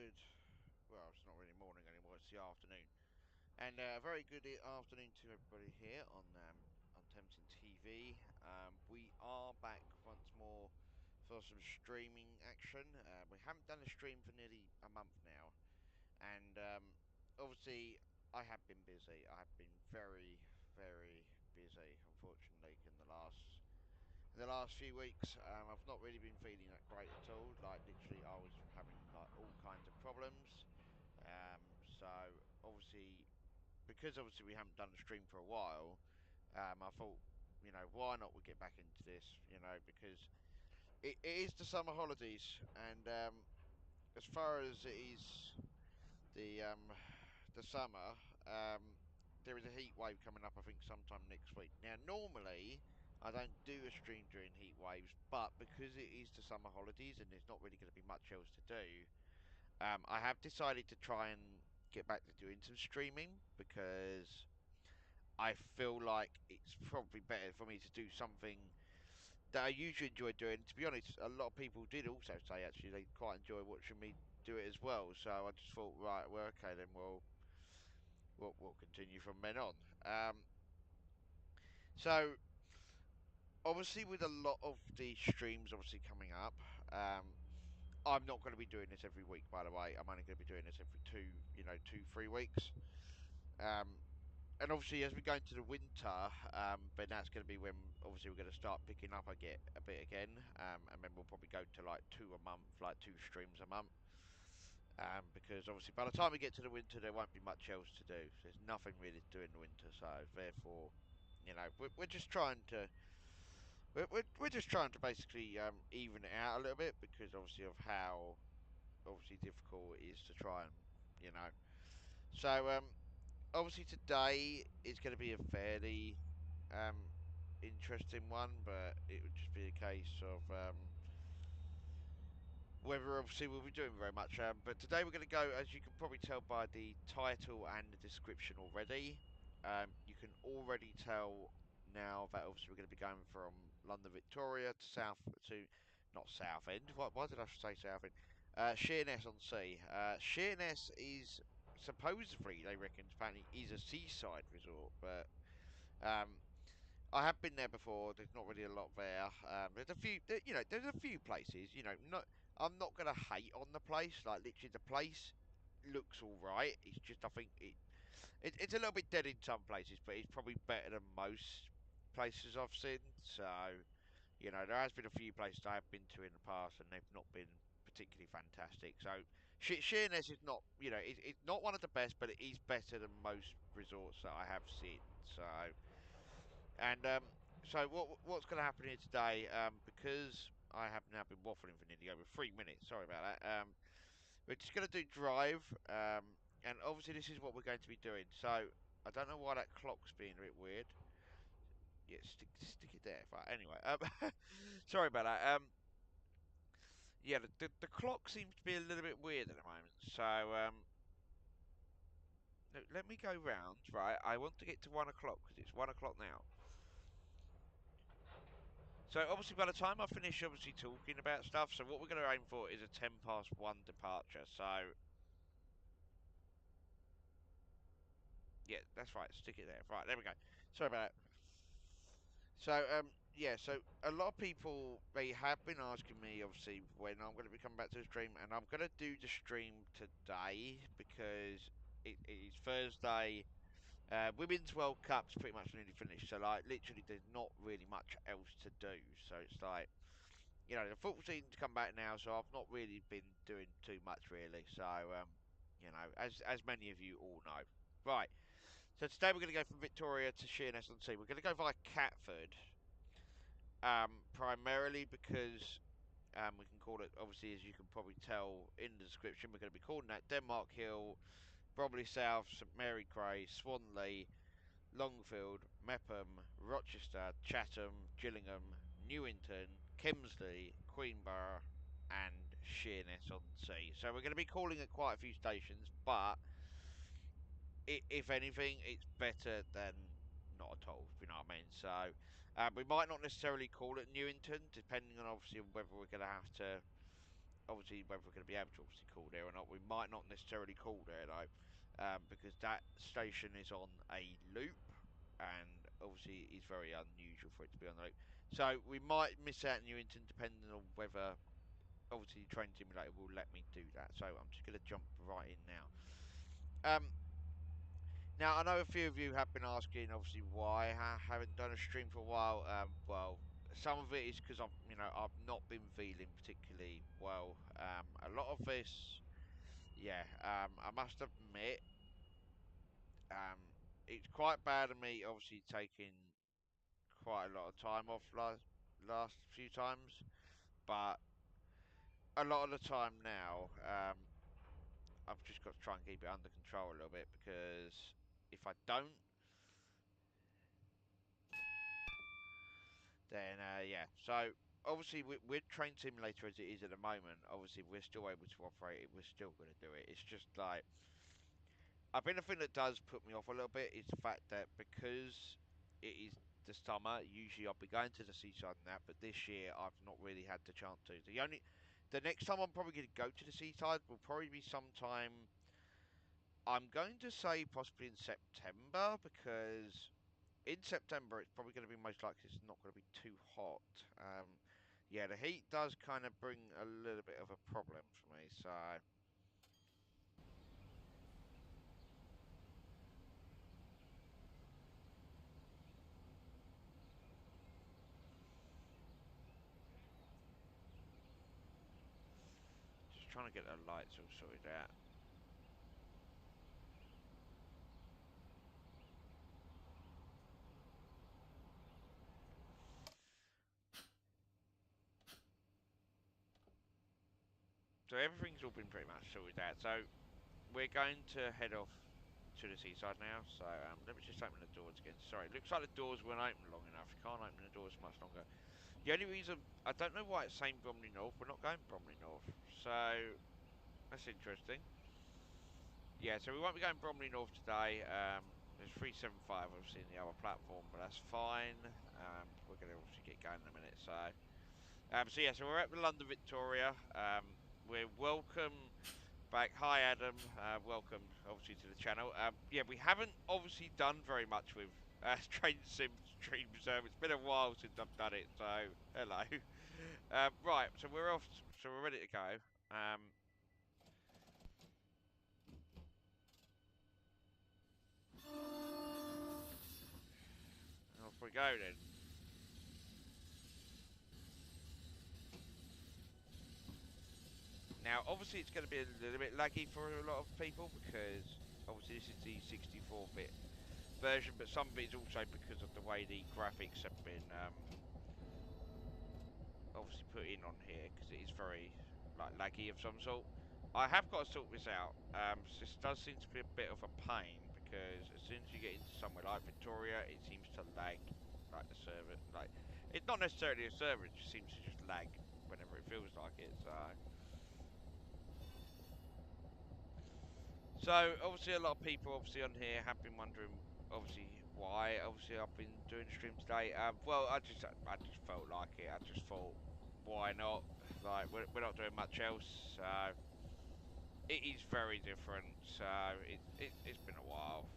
good, well, it's not really morning anymore, it's the afternoon. And a very good afternoon to everybody here on Tempting TV. We are back once more for some streaming action. We haven't done a stream for nearly a month now. And obviously, I have been busy. I have been very, very busy, unfortunately, in the last few weeks. I've not really been feeling that great at all. Like literally, I was having like all kinds of problems. So obviously, because obviously we haven't done a stream for a while, I thought, why not we get back into this? Because it is the summer holidays, and as far as it is the um, the summer, there is a heat wave coming up. I think sometime next week. Now, normally I don't do a stream during heat waves, but because it is the summer holidays and there's not really going to be much else to do, I have decided to try and get back to doing some streaming because I feel like it's probably better for me to do something that I usually enjoy doing. To be honest, a lot of people did also say actually they quite enjoy watching me do it as well. So I just thought, right, well, okay, then we'll continue from then on. So obviously, with a lot of the streams obviously coming up, I'm not going to be doing this every week. By the way, I'm only going to be doing this every 3 weeks. Um, and obviously, as we go into the winter, then that's going to be when obviously we're going to start picking up a bit again, and then we'll probably go to like two a month, like two streams a month. Because obviously by the time we get to the winter, there won't be much else to do. There's nothing really to do in the winter, so therefore, we're just trying to we're just trying to basically even it out a little bit because obviously of how obviously difficult it is to try and you know. So obviously today is going to be a fairly um, interesting one, but it would just be a case of whether obviously we'll be doing very much. But today we're going to go, as you can probably tell by the title and the description already. You can already tell now that obviously we're going to be going from London Victoria to not South End. Why did I say South End? Sheerness on Sea. Sheerness is supposedly, they reckon, apparently is a seaside resort, but um, I have been there before. There's not really a lot there. There's a few, there's a few places. Not. I'm not gonna hate on the place. Like literally, the place looks all right. It's just I think it's a little bit dead in some places, but it's probably better than most places I've seen. So there has been a few places I have been to in the past, and they've not been particularly fantastic. So Sheerness is not, it's not one of the best, but it is better than most resorts that I have seen. So. And so what's going to happen here today? Because I have now been waffling for nearly over 3 minutes. Sorry about that. We're just going to do drive, and obviously this is what we're going to be doing. So I don't know why that clock's being a bit weird. Yeah, stick it there. Right. Anyway, sorry about that. Yeah, the clock seems to be a little bit weird at the moment. So let me go round. Right, I want to get to 1 o'clock because it's 1 o'clock now. So obviously by the time I finish obviously talking about stuff, so what we're going to aim for is a 1 departure. So yeah, that's right. Stick it there. Right, there we go. Sorry about that. So yeah, so a lot of people they have been asking me obviously when I'm going to be coming back to the stream, and I'm going to do the stream today because it is Thursday. Women's World Cup's pretty much nearly finished, so like literally there's not really much else to do. So it's like the football season's come back now, so I've not really been doing too much really. So, as many of you all know. Right. So today we're going to go from Victoria to Sheerness on Sea. We're going to go via Catford, primarily because we can call it, obviously, as you can probably tell in the description, we're going to be calling that Denmark Hill, Bromley South, St Mary Cray, Swanley, Longfield, Meopham, Rochester, Chatham, Gillingham, Newington, Kemsley, Queenborough, and Sheerness on Sea. So we're going to be calling it quite a few stations, but if anything, it's better than not at all, if you know what I mean. So we might not necessarily call it Newington, depending on obviously whether we're going to have to obviously whether we're going to be able to obviously call there or not. We might not necessarily call there though, because that station is on a loop, and obviously it's very unusual for it to be on the loop. So we might miss out Newington depending on whether obviously Train Simulator will let me do that. So I'm just going to jump right in now. Um, Now, I know a few of you have been asking, obviously, why I haven't done a stream for a while. Well, some of it is because I've not been feeling particularly well. A lot of this, yeah, I must admit, um, it's quite bad of me, obviously, taking quite a lot of time off last few times, but a lot of the time now, I've just got to try and keep it under control a little bit because if I don't, then yeah, so obviously with Train Simulator as it is at the moment, obviously we're still able to operate it. We're still going to do it. It's just like I think the thing that does put me off a little bit is the fact that because it is the summer, usually I'll be going to the seaside and that, but this year I've not really had the chance to. The next time I'm probably going to go to the seaside will probably be sometime. I'm going to say possibly in September because in September, it's probably going to be most likely it's not going to be too hot. Yeah, the heat does kind of bring a little bit of a problem for me. So just trying to get the lights all sorted out. So everything's all been pretty much sorted out. So we're going to head off to the seaside now. So let me just open the doors again. Sorry, it looks like the doors weren't open long enough. You can't open the doors much longer. The only reason I don't know why it's saying Bromley North. We're not going Bromley North, so that's interesting. Yeah, so we won't be going Bromley North today. There's 375 obviously in the other platform, but that's fine. We're going to obviously get going in a minute. So yeah, so we're at the London Victoria. We're welcome back. Hi, Adam. Welcome, obviously, to the channel. Yeah, we haven't obviously done very much with Train Sim streams. It's been a while since I've done it, so hello. Right, so we're off. So we're ready to go. Um, Off we go then. Now, obviously, it's going to be a little bit laggy for a lot of people because obviously this is the 64-bit version, but some of it is also because of the way the graphics have been obviously put in on here because it is very like laggy of some sort. I have got to sort this out. This does seem to be a bit of a pain because as soon as you get into somewhere like Victoria, it seems to lag like the server. Like it's not necessarily a server; it just seems to just lag whenever it feels like it. So obviously a lot of people obviously on here have been wondering obviously why obviously I've been doing a stream today. Well I just felt like it. I just thought why not? Like we're not doing much else. So it is very different. So it's been a while.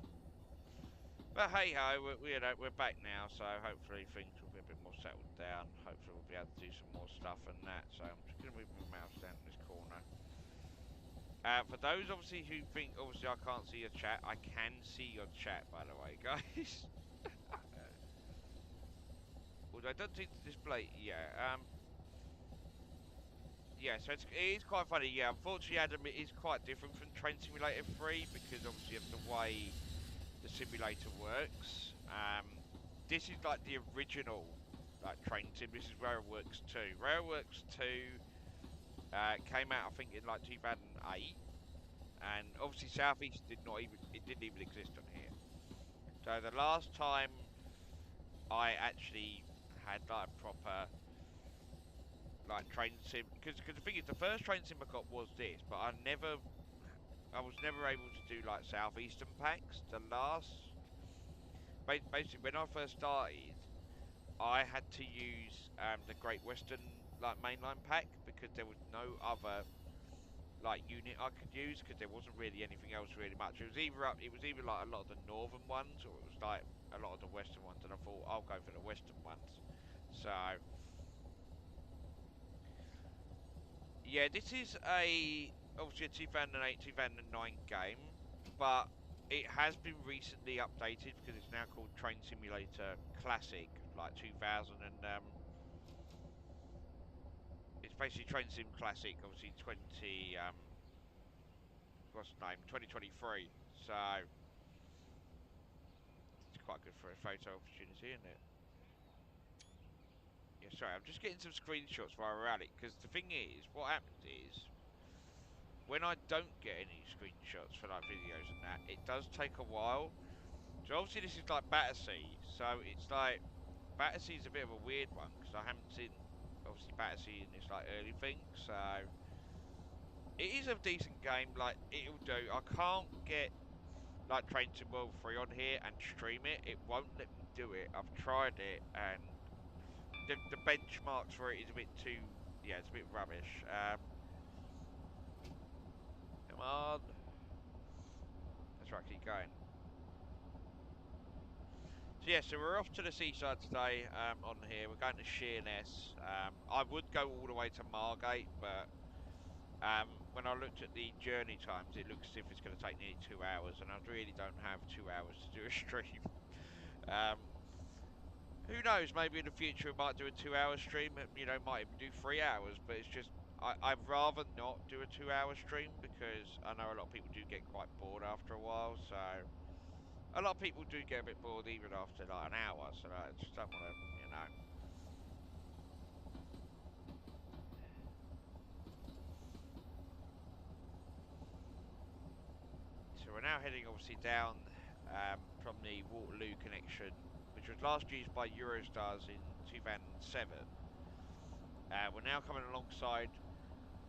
But hey ho, we're back now. So hopefully things will be a bit more settled down. Hopefully we'll be able to do some more stuff and that. So I'm just gonna move my mouse down in this corner. For those obviously who think obviously I can't see your chat, I can see your chat by the way, guys. Although I don't think the display, yeah, yeah. So it is quite funny. Yeah, unfortunately, Adam, it is quite different from Train Simulator 3 because obviously of the way the simulator works. This is like the original like Train Sim. This is Railworks 2. Railworks 2 came out I think in like 2008. And obviously Southeast didn't even exist on here. So the last time I actually had like a proper like train sim, because the thing is the first train sim I got was this, but I was never able to do like Southeastern packs. Basically when I first started, I had to use the Great Western like mainline pack because because there was no other like unit I could use, because there wasn't really anything else really much. It was either like a lot of the northern ones, or it was like a lot of the western ones, and I thought I'll go for the western ones. So yeah, this is obviously a 2008-2009 game, but it has been recently updated because it's now called Train Simulator Classic, like 2000, and it's basically Train Sim Classic, obviously what's the name, 2023. So it's quite good for a photo opportunity, isn't it? Yeah, sorry, I'm just getting some screenshots while we're at it, because the thing is, what happens is, when I don't get any screenshots for like videos and that, it does take a while. So obviously this is like Battersea, so it's like, Battersea's a bit of a weird one, because I haven't seen, obviously, Battersea in this like early thing, so it is a decent game, like, it'll do. I can't get like Train Sim World 3 on here and stream it. It won't let me do it. I've tried it, and the benchmarks for it is a bit too, yeah, it's a bit rubbish. Come on. That's right, keep going. So yeah, so we're off to the seaside today on here. We're going to Sheerness. I would go all the way to Margate, but when I looked at the journey times, it looks as if it's going to take nearly 2 hours, and I really don't have 2 hours to do a stream. um, who knows? Maybe in the future we might do a 2 hour stream. You know, might even do 3 hours. But it's just I'd rather not do a 2 hour stream, because I know a lot of people do get quite bored after a while. So a lot of people do get a bit bored even after like an hour. So I just don't want to, you know. So we're now heading obviously down from the Waterloo connection, which was last used by Eurostars in 2007. We're now coming alongside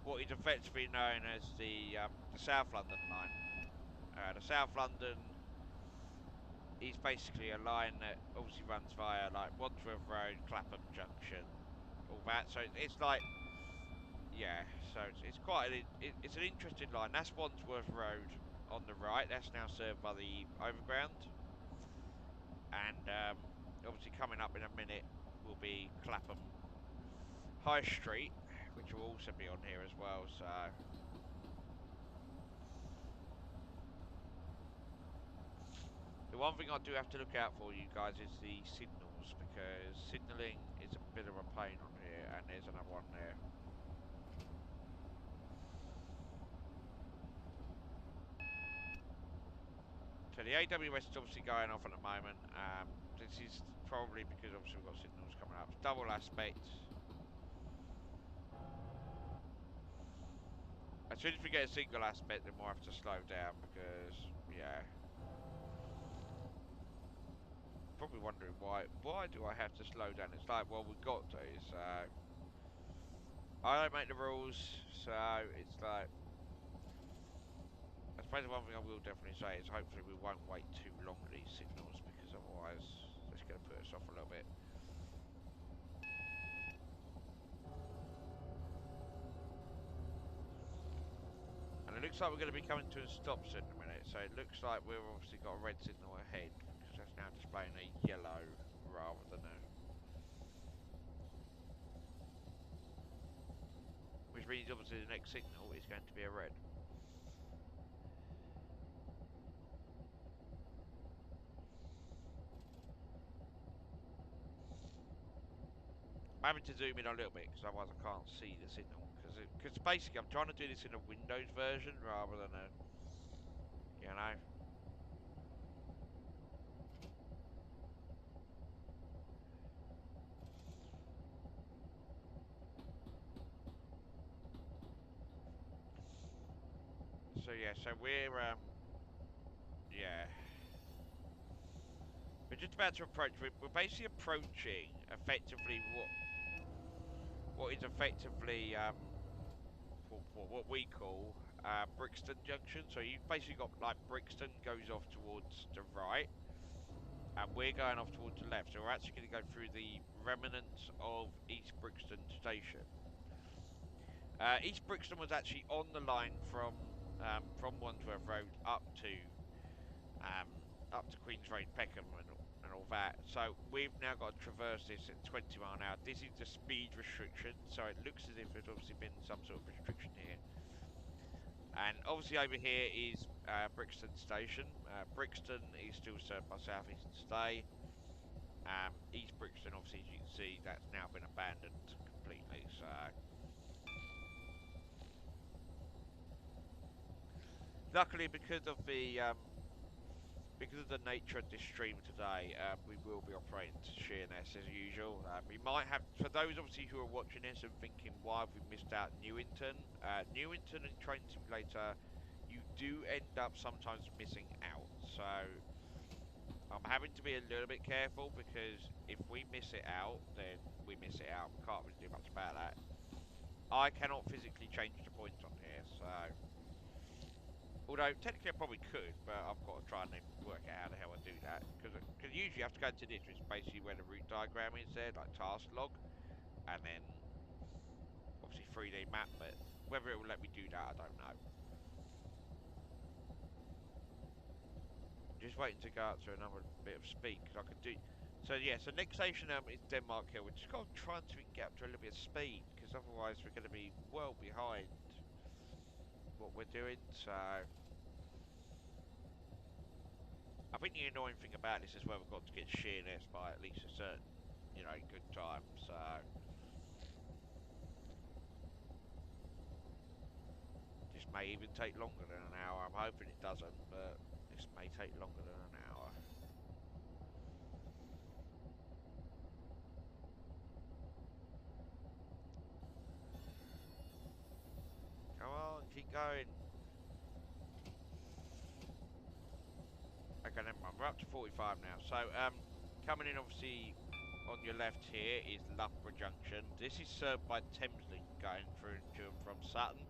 what is effectively known as the South London line. The South London is basically a line that obviously runs via like Wandsworth Road, Clapham Junction, all that. So it's like, yeah, so it's quite it's an interesting line. That's Wandsworth Road on the right. That's now served by the Overground, and obviously coming up in a minute will be Clapham High Street, which will also be on here as well. So the one thing I do have to look out for, you guys, is the signals, because signalling is a bit of a pain on here, and there's another one there. So the AWS is obviously going off at the moment. This is probably because obviously we've got signals coming up. Double aspect. As soon as we get a single aspect, then we'll have to slow down, because, yeah. Probably wondering why. Why do I have to slow down? It's like, well, we've got to, so I don't make the rules, so it's like, I suppose the one thing I will definitely say is hopefully we won't wait too long at these signals, because otherwise it's going to put us off a little bit. And it looks like we're going to be coming to a stop soon in a minute, so it looks like we've obviously got a red signal ahead, because that's now displaying a yellow rather than a... Which means obviously the next signal is going to be a red. I'm having to zoom in a little bit, because otherwise I can't see the signal. Because basically I'm trying to do this in a Windows version rather than a, you know. So yeah, so we're yeah. We're just about to approach, we're basically approaching effectively what is effectively what we call Brixton Junction. So you've basically got like Brixton goes off towards the right, and we're going off towards the left. So we're actually going to go through the remnants of East Brixton Station. East Brixton was actually on the line from Wandsworth Road up to Queen's Road, Peckham, and all that. So we've now got to traverse this at 20 mile an hour. This is the speed restriction, so it looks as if there's obviously been some sort of restriction here. And obviously over here is Brixton Station. Brixton is still served by Southeastern today. East Brixton, obviously, as you can see, that's now been abandoned completely. So luckily, because of the nature of this stream today, we will be operating to Sheerness as usual. We might have, for those obviously who are watching this and thinking, why have we missed out Newington? Newington and Train Simulator, you do end up sometimes missing out. So I'm having to be a little bit careful, because if we miss it out, then we miss it out. We can't really do much about that. I cannot physically change the points on here, so... Although, technically I probably could, but I've got to try and then work out how the hell I do that. Because usually I have to go to this, which is basically where the route diagram is there, like task log. And then, obviously 3D map, but whether it will let me do that, I don't know. I'm just waiting to go up to another bit of speed, because I could do... So yeah, so next station is Denmark Hill. We're just got to try and get up to a little bit of speed, because otherwise we're going to be well behind what we're doing, so... I think the annoying thing about this is where we've got to get Sheerness by at least a certain, good time, so... This may even take longer than an hour. I'm hoping it doesn't, but this may take longer than an hour. Come on, keep going. Okay, never mind. We're up to 45 now. So, coming in, obviously, on your left here is Loughborough Junction. This is served by Kemsley, going through to and from Sutton,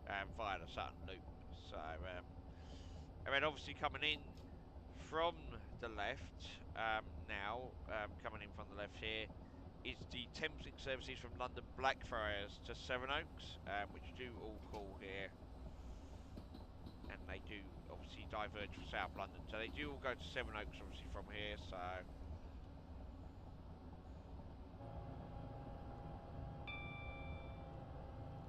via the Sutton Loop. So, and then obviously coming in from the left, coming in from the left here, is the Thameslink services from London Blackfriars to Sevenoaks, which do all call here. And they do obviously diverge for South London. So they do all go to Sevenoaks obviously from here, so...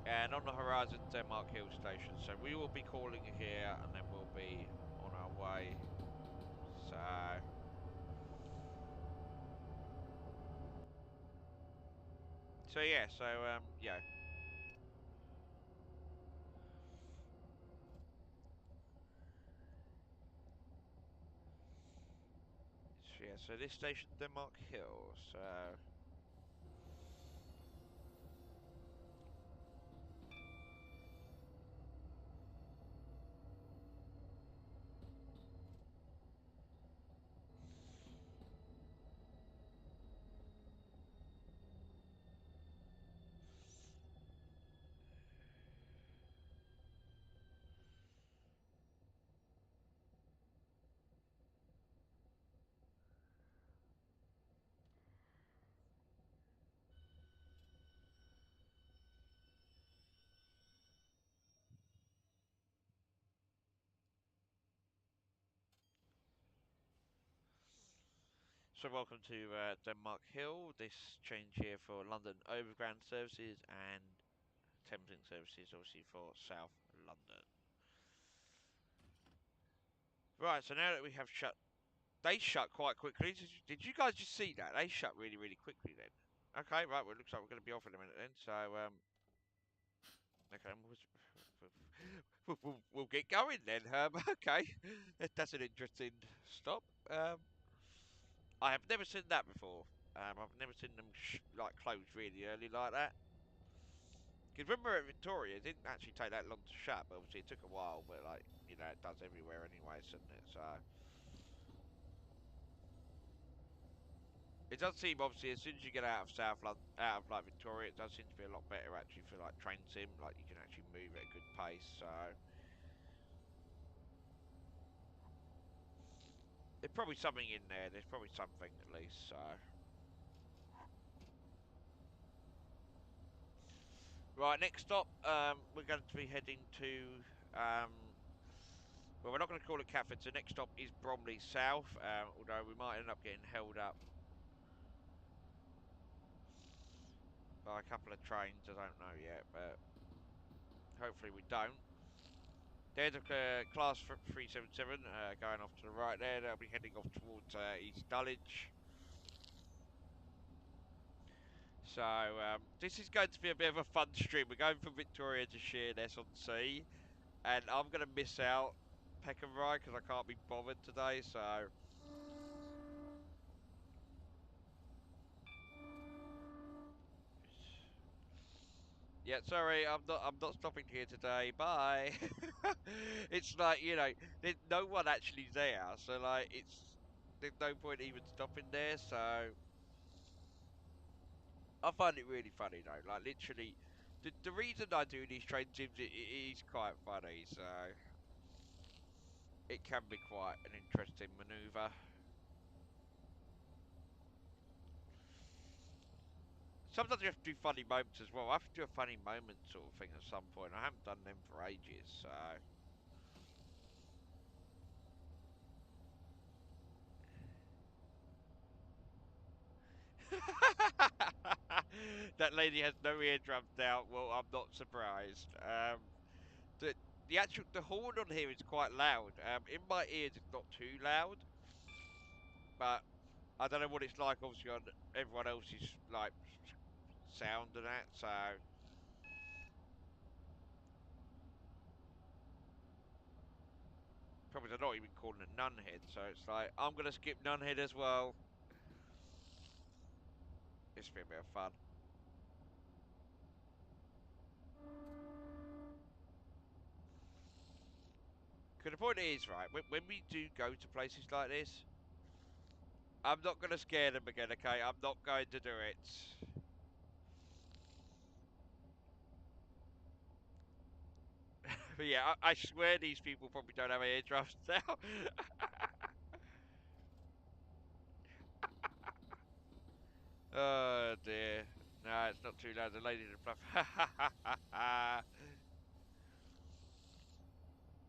And on the horizon, Denmark Hill Station. So we will be calling here, and then we'll be on our way. So... So yeah, yeah. So yeah, so this station, Denmark Hill, so... So welcome to Denmark Hill. This change here for London Overground services and Thameslink services, obviously for South London. Right, so now that we have shut, they shut quite quickly. Did you guys just see that? They shut really, really quickly then. Okay, right. Well, it looks like we're going to be off in a minute then. So, okay, we'll get going then. Okay, that's an interesting stop. I have never seen that before. I've never seen them like close really early like that. Because remember at Victoria, it didn't actually take that long to shut, but obviously it took a while. But like it does everywhere anyway, doesn't it? So it does seem obviously as soon as you get out of South London, out of like Victoria, it does seem to be a lot better actually for like train sim. Like you can actually move at a good pace. So there's probably something in there. There's probably something at least. So. Right, next stop, we're going to be heading to, well, we're not going to call it Catford, so next stop is Bromley South, although we might end up getting held up by a couple of trains, I don't know yet, but hopefully we don't. There's a class 377 going off to the right there. They'll be heading off towards East Dulwich. So this is going to be a bit of a fun stream. We're going from Victoria to Sheerness on sea, and I'm going to miss out Peckham Rye because I can't be bothered today. So yeah, sorry, I'm not stopping here today. Bye. It's like, there's no one actually there, so like there's no point even stopping there. So I find it really funny though. Like literally, the reason I do these train sims, it is quite funny. So it can be quite an interesting manoeuvre. Sometimes you have to do funny moments as well. I have to do a funny moment sort of thing at some point. I haven't done them for ages, so. That lady has no eardrums now. Well, I'm not surprised. The the horn on here is quite loud. In my ears, it's not too loud, but I don't know what it's like. Obviously, on everyone else's like sound and that. So probably they're not even calling it Nunhead. So it's like I'm gonna skip Nunhead as well. It's been a bit of fun. Because the point is, right, when we do go to places like this, I'm not going to scare them again, okay? I'm not going to do it. But yeah, I swear these people probably don't have eardrums now. Oh dear. No, it's not too loud. The lady in the fluff.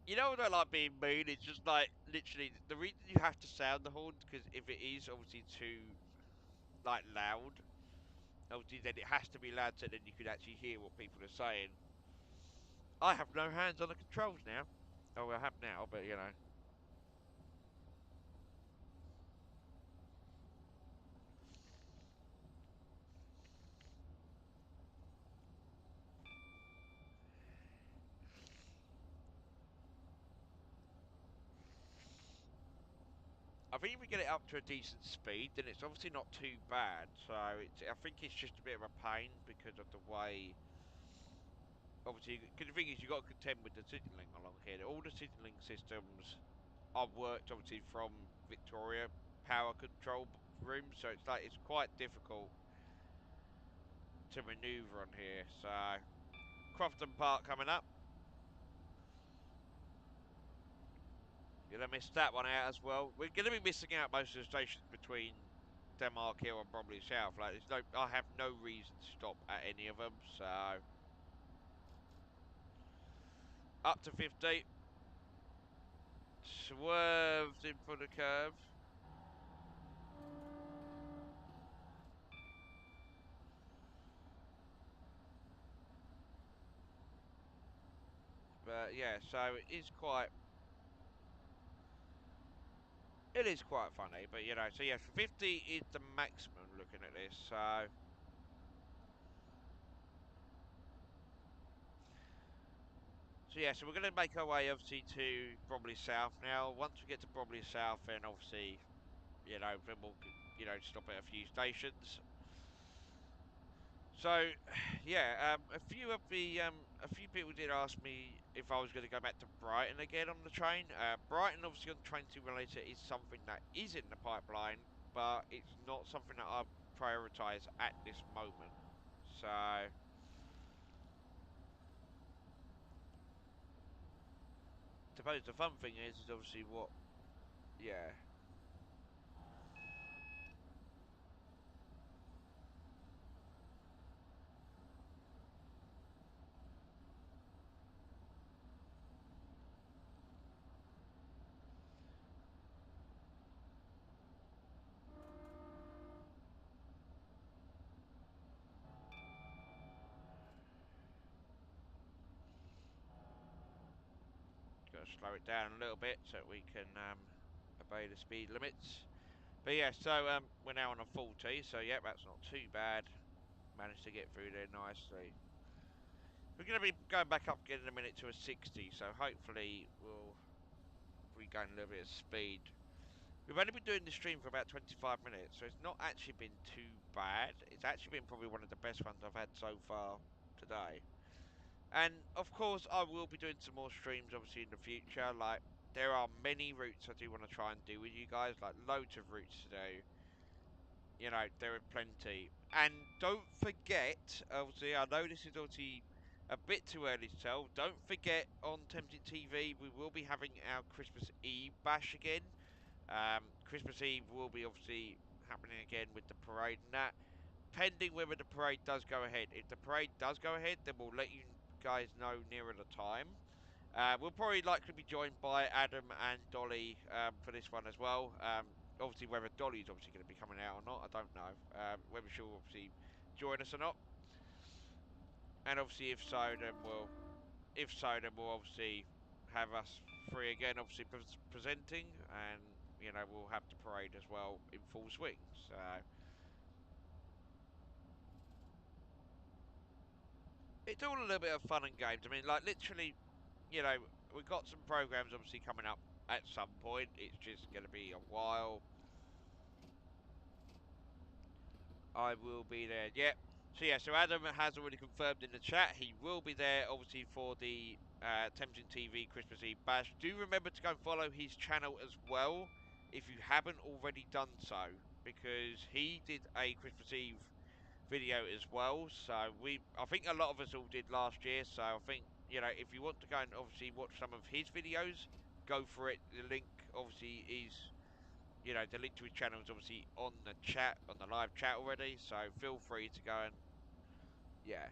You know what I like being mean? It's just like literally the reason you have to sound the horns because if it is obviously too like loud, obviously then it has to be loud so then you can actually hear what people are saying. I have no hands on the controls now. Oh, I have now, but you know. I think if we get it up to a decent speed, then it's obviously not too bad. So I think it's just a bit of a pain because of the way. Obviously, because the thing is, you've got to contend with the signalling along here. All the signalling systems are worked obviously from Victoria power control rooms, so it's like it's quite difficult to manoeuvre on here. So Crofton Park coming up. Gonna miss that one out as well. We're gonna be missing out most of the stations between Denmark Hill and Bromley South. Like, I have no reason to stop at any of them. So up to 50, swerved in for the curve. But yeah, so it is quite funny. But you know, so yeah, 50 is the maximum. Looking at this, so yeah, so we're going to make our way obviously to Bromley South now. Once we get to Bromley South, then obviously, then we'll, stop at a few stations. So, yeah, a few people did ask me if I was going to go back to Brighton again on the train. Brighton, obviously, on the train simulator is something that is in the pipeline, but it's not something that I prioritise at this moment. So, I suppose the fun thing is obviously yeah. to slow it down a little bit so that we can obey the speed limits. But yeah, so we're now on a 40, so yeah, that's not too bad. Managed to get through there nicely. We're going to be going back up again in a minute to a 60, so hopefully we'll regain a little bit of speed. We've only been doing the stream for about 25 minutes, so it's not actually been too bad. It's actually been probably one of the best ones I've had so far today. And of course, I will be doing some more streams, obviously, in the future. Like, there are many routes I do want to try and do with you guys, like loads of routes to do. You know, there are plenty. And don't forget, obviously, I know this is obviously a bit too early to tell. Don't forget, on Tempting TV, we will be having our Christmas Eve bash again. Christmas Eve will be obviously happening again with the parade and that, pending whether the parade does go ahead. If the parade does go ahead, then we'll let you guys know nearer the time. We'll probably likely be joined by Adam and Dolly for this one as well. Obviously, whether Dolly's obviously going to be coming out or not, I don't know. Whether she'll obviously join us or not. And obviously, if so, then we'll obviously have us three again, obviously presenting, and you know we'll have the parade as well in full swing. So it's all a little bit of fun and games. I mean, like literally, you know, we've got some programs obviously coming up at some point. It's just going to be a while. I will be there. Yep. So yeah, so Adam has already confirmed in the chat he will be there, obviously for the Tempting TV Christmas Eve bash. Do remember to go and follow his channel as well if you haven't already done so, because he did a Christmas Eve video as well. So I think a lot of us all did last year. So I think, you know, if you want to go and obviously watch some of his videos, go for it. The link obviously is, you know, the link to his channel is obviously on the chat, on the live chat already. So feel free to go and, yeah.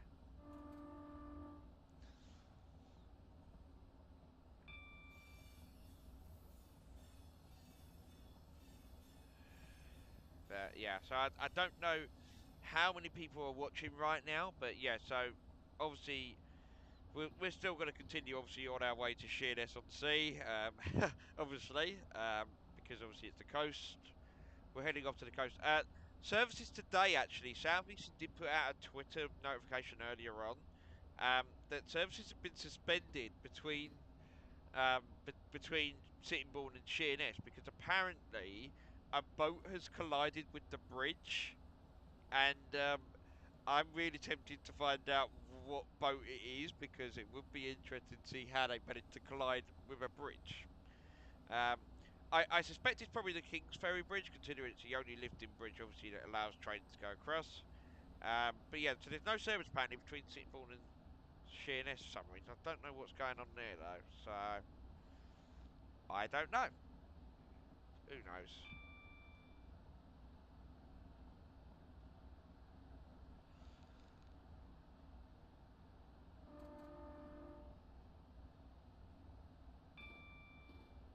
But yeah, so I don't know how many people are watching right now, but yeah, so obviously we're still going to continue obviously on our way to Sheerness on Sea, obviously, because obviously it's the coast. We're heading off to the coast. Services today, actually, Southeastern did put out a Twitter notification earlier on that services have been suspended between Sittingbourne and Sheerness because apparently a boat has collided with the bridge, and I'm really tempted to find out what boat it is because it would be interesting to see how they managed to collide with a bridge. Um, I suspect it's probably the King's Ferry Bridge, considering it's the only lifting bridge, obviously, that allows trains to go across. But yeah, so there's no service apparently between Sittingbourne and Sheerness for some reason. I don't know what's going on there, though, so I don't know. Who knows?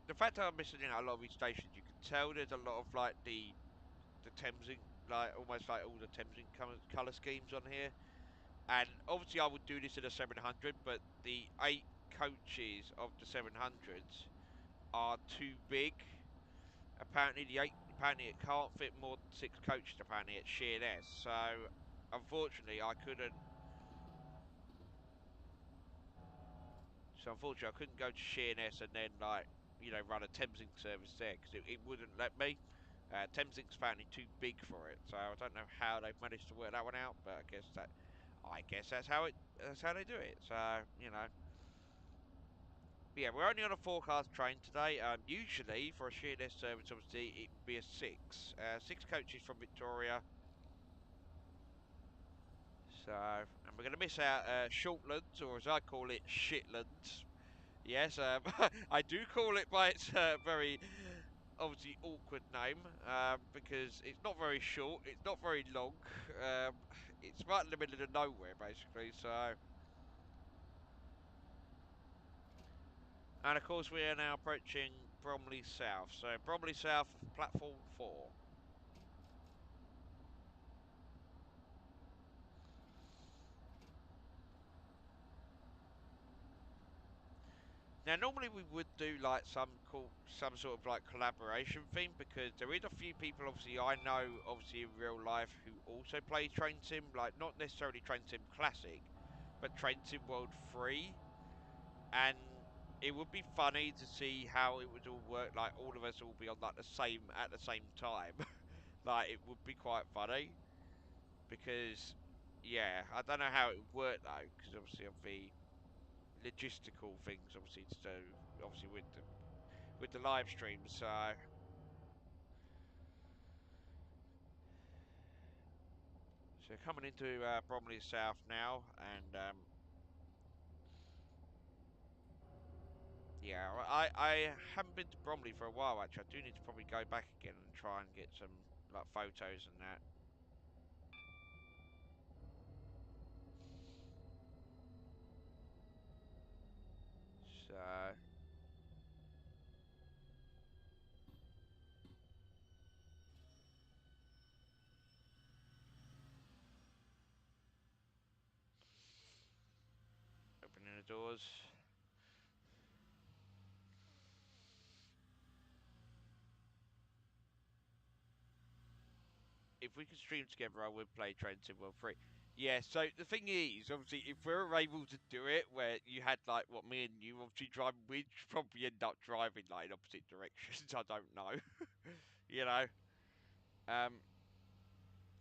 The fact that I'm missing a lot of these stations, you can tell there's a lot of like the Thamesing, like almost like all the Thamesing colour schemes on here. And obviously I would do this in a 700, but the 8 coaches of the 700s are too big. Apparently it can't fit more than 6 coaches apparently at Sheerness. So unfortunately I couldn't. So unfortunately I couldn't go to Sheerness and then like, you know, run a Thamesing service there because it wouldn't let me. Thamesing's apparently too big for it, so I don't know how they've managed to work that one out. But I guess that's how they do it. So you know, but yeah, we're only on a forecast train today. Usually for a Sheerness service, obviously it would be a 6, 6 coaches from Victoria. So and we're going to miss out Shortlands, or as I call it, Shitlands. Yes, I do call it by its very obviously awkward name because it's not very short, it's not very long, um, it's right in the middle of nowhere basically. So, and of course we are now approaching Bromley South. So Bromley South, platform 4. Now, normally we would do like some sort of like collaboration thing because there is a few people obviously I know obviously in real life who also play Train Sim, like not necessarily Train Sim Classic, but Train Sim World 3, and it would be funny to see how it would all work. Like all of us all be on like the same at the same time. Like it would be quite funny because yeah, I don't know how it would work though because obviously of the logistical things obviously to do obviously with the live streams. So coming into Bromley South now, and yeah, I haven't been to Bromley for a while actually. I do need to probably go back again and try and get some like photos and that. So opening the doors. If we could stream together, I would play Train Sim World 3. Yeah, so the thing is, obviously, if we're able to do it, where you had like what me and you obviously driving, we'd probably end up driving like in opposite directions. I don't know, you know. Um,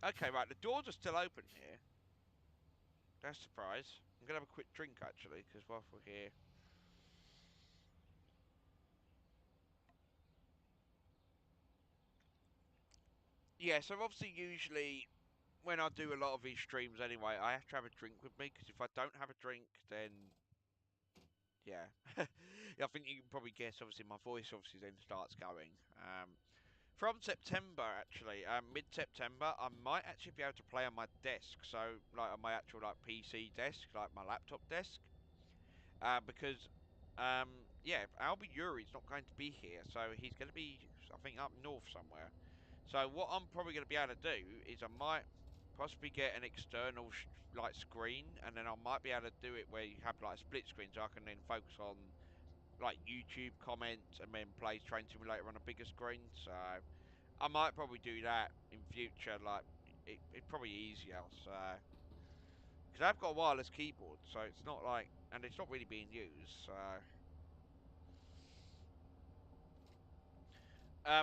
okay, right, the doors are still open here. That's a surprise. I'm gonna have a quick drink actually, because whilst we're here, yeah. So obviously, usually when I do a lot of these streams anyway, I have to have a drink with me because if I don't have a drink, then yeah, yeah, I think you can probably guess. Obviously, my voice obviously then starts going. From September, actually, mid-September, I might actually be able to play on my desk. So, like on my actual like PC desk, like my laptop desk, because yeah, Albert Uri's not going to be here, so he's going to be, I think, up north somewhere. So what I'm probably going to be able to do is I might possibly get an external like screen, and then I might be able to do it where you have like a split screen, so I can then focus on like YouTube comments and then play Train Simulator on a bigger screen. So I might probably do that in future. Like it's probably easier. So because I've got a wireless keyboard, so it's not like, and it's not really being used. So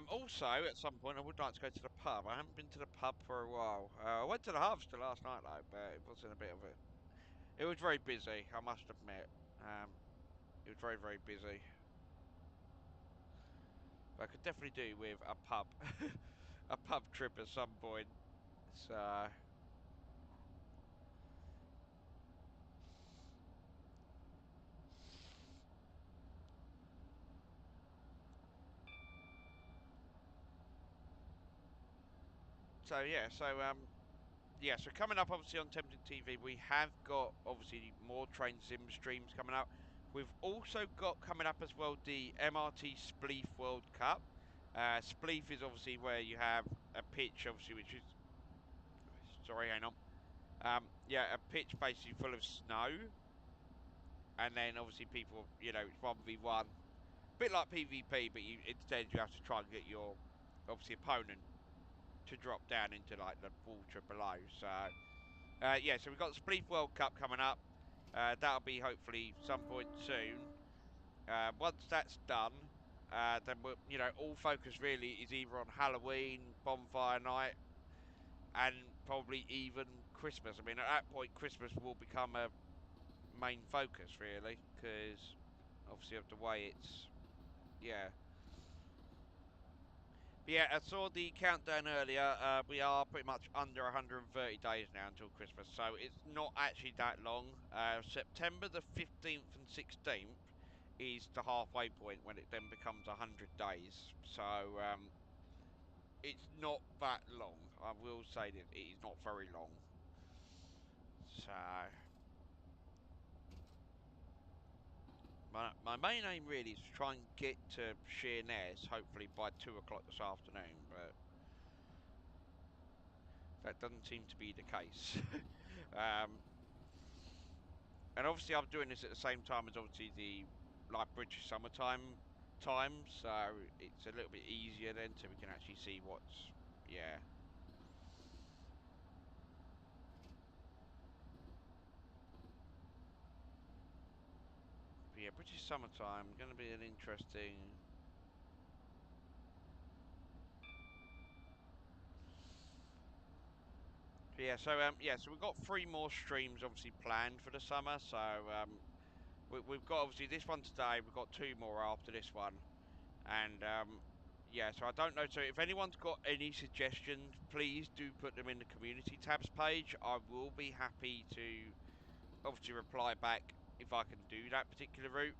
also at some point I would like to go to the pub. I haven't been to the pub for a while. I went to the Harvester last night though, but it wasn't a bit of it. It was very busy, I must admit. It was very very busy. But I could definitely do with a pub, a pub trip at some point. So. So yeah, yeah, so coming up obviously on Tempting TV, we have got obviously more train sim streams coming up. We've also got coming up as well the MRT Spleef World Cup. Spleef is obviously where you have a pitch, obviously, which is sorry, hang on. Yeah, a pitch basically full of snow, and then obviously people, it's 1v1, bit like PvP, but instead you have to try and get your obviously opponent to drop down into like the water below. So yeah, so we've got the Spleef World Cup coming up. That'll be hopefully some point soon. Once that's done, then we'll, all focus really is either on Halloween, bonfire night, and probably even Christmas. I mean, at that point, Christmas will become a main focus really, because obviously of the way it's, yeah. But yeah, I saw the countdown earlier. We are pretty much under 130 days now until Christmas, so it's not actually that long. September the 15th and 16th is the halfway point when it then becomes 100 days. So it's not that long. I will say that it is not very long. So my main aim really is to try and get to Sheerness hopefully by 2 o'clock this afternoon, but that doesn't seem to be the case. um, And obviously, I'm doing this at the same time as obviously the like British summertime time, so it's a little bit easier then, so we can actually see what's yeah. But yeah, British summertime going to be an interesting. Yeah, so we've got three more streams obviously planned for the summer. So we've got obviously this one today. We've got two more after this one, and yeah. So I don't know. So if anyone's got any suggestions, please do put them in the community tabs page. I will be happy to obviously reply back if I can do that particular route.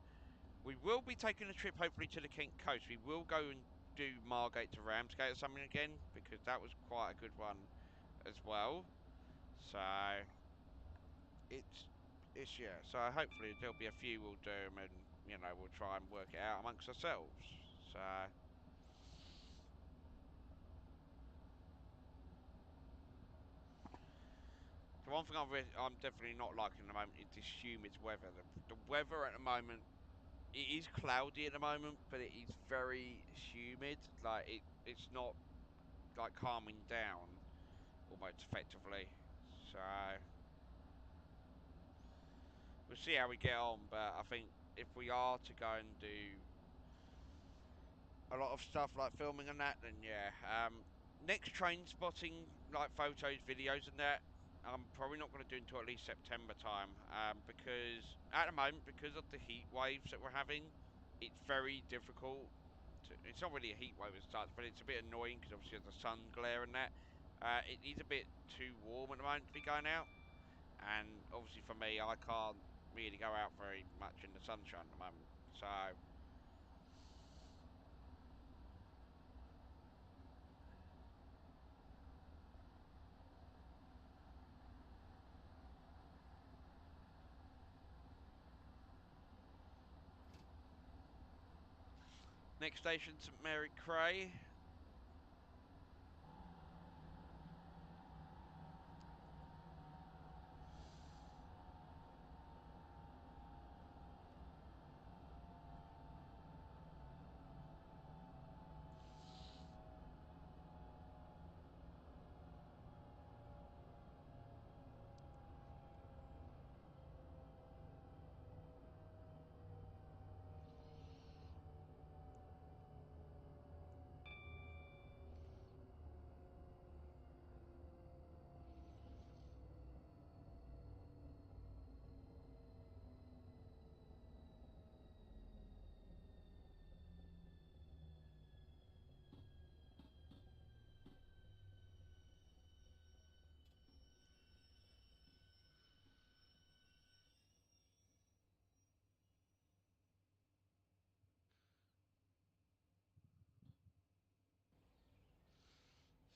We will be taking a trip hopefully to the Kent coast. We will go and do Margate to Ramsgate or something again because that was quite a good one as well. So it's it's yeah. So hopefully there'll be a few we'll do, and we'll try and work it out amongst ourselves. So the one thing I'm definitely not liking at the moment is this humid weather. The weather at the moment, it is cloudy at the moment, but it is very humid. Like it's not like calming down almost effectively. So we'll see how we get on. But I think if we are to go and do a lot of stuff like filming and that, then yeah. Next train spotting, like photos, videos, and that, I'm probably not going to do until at least September time. Because at the moment, because of the heat waves that we're having, it's very difficult. It's not really a heat wave as such, but it's a bit annoying because obviously of the sun glare and that. It is a bit too warm at the moment to be going out, and obviously for me, I can't really go out very much in the sunshine at the moment. So next station, St Mary Cray.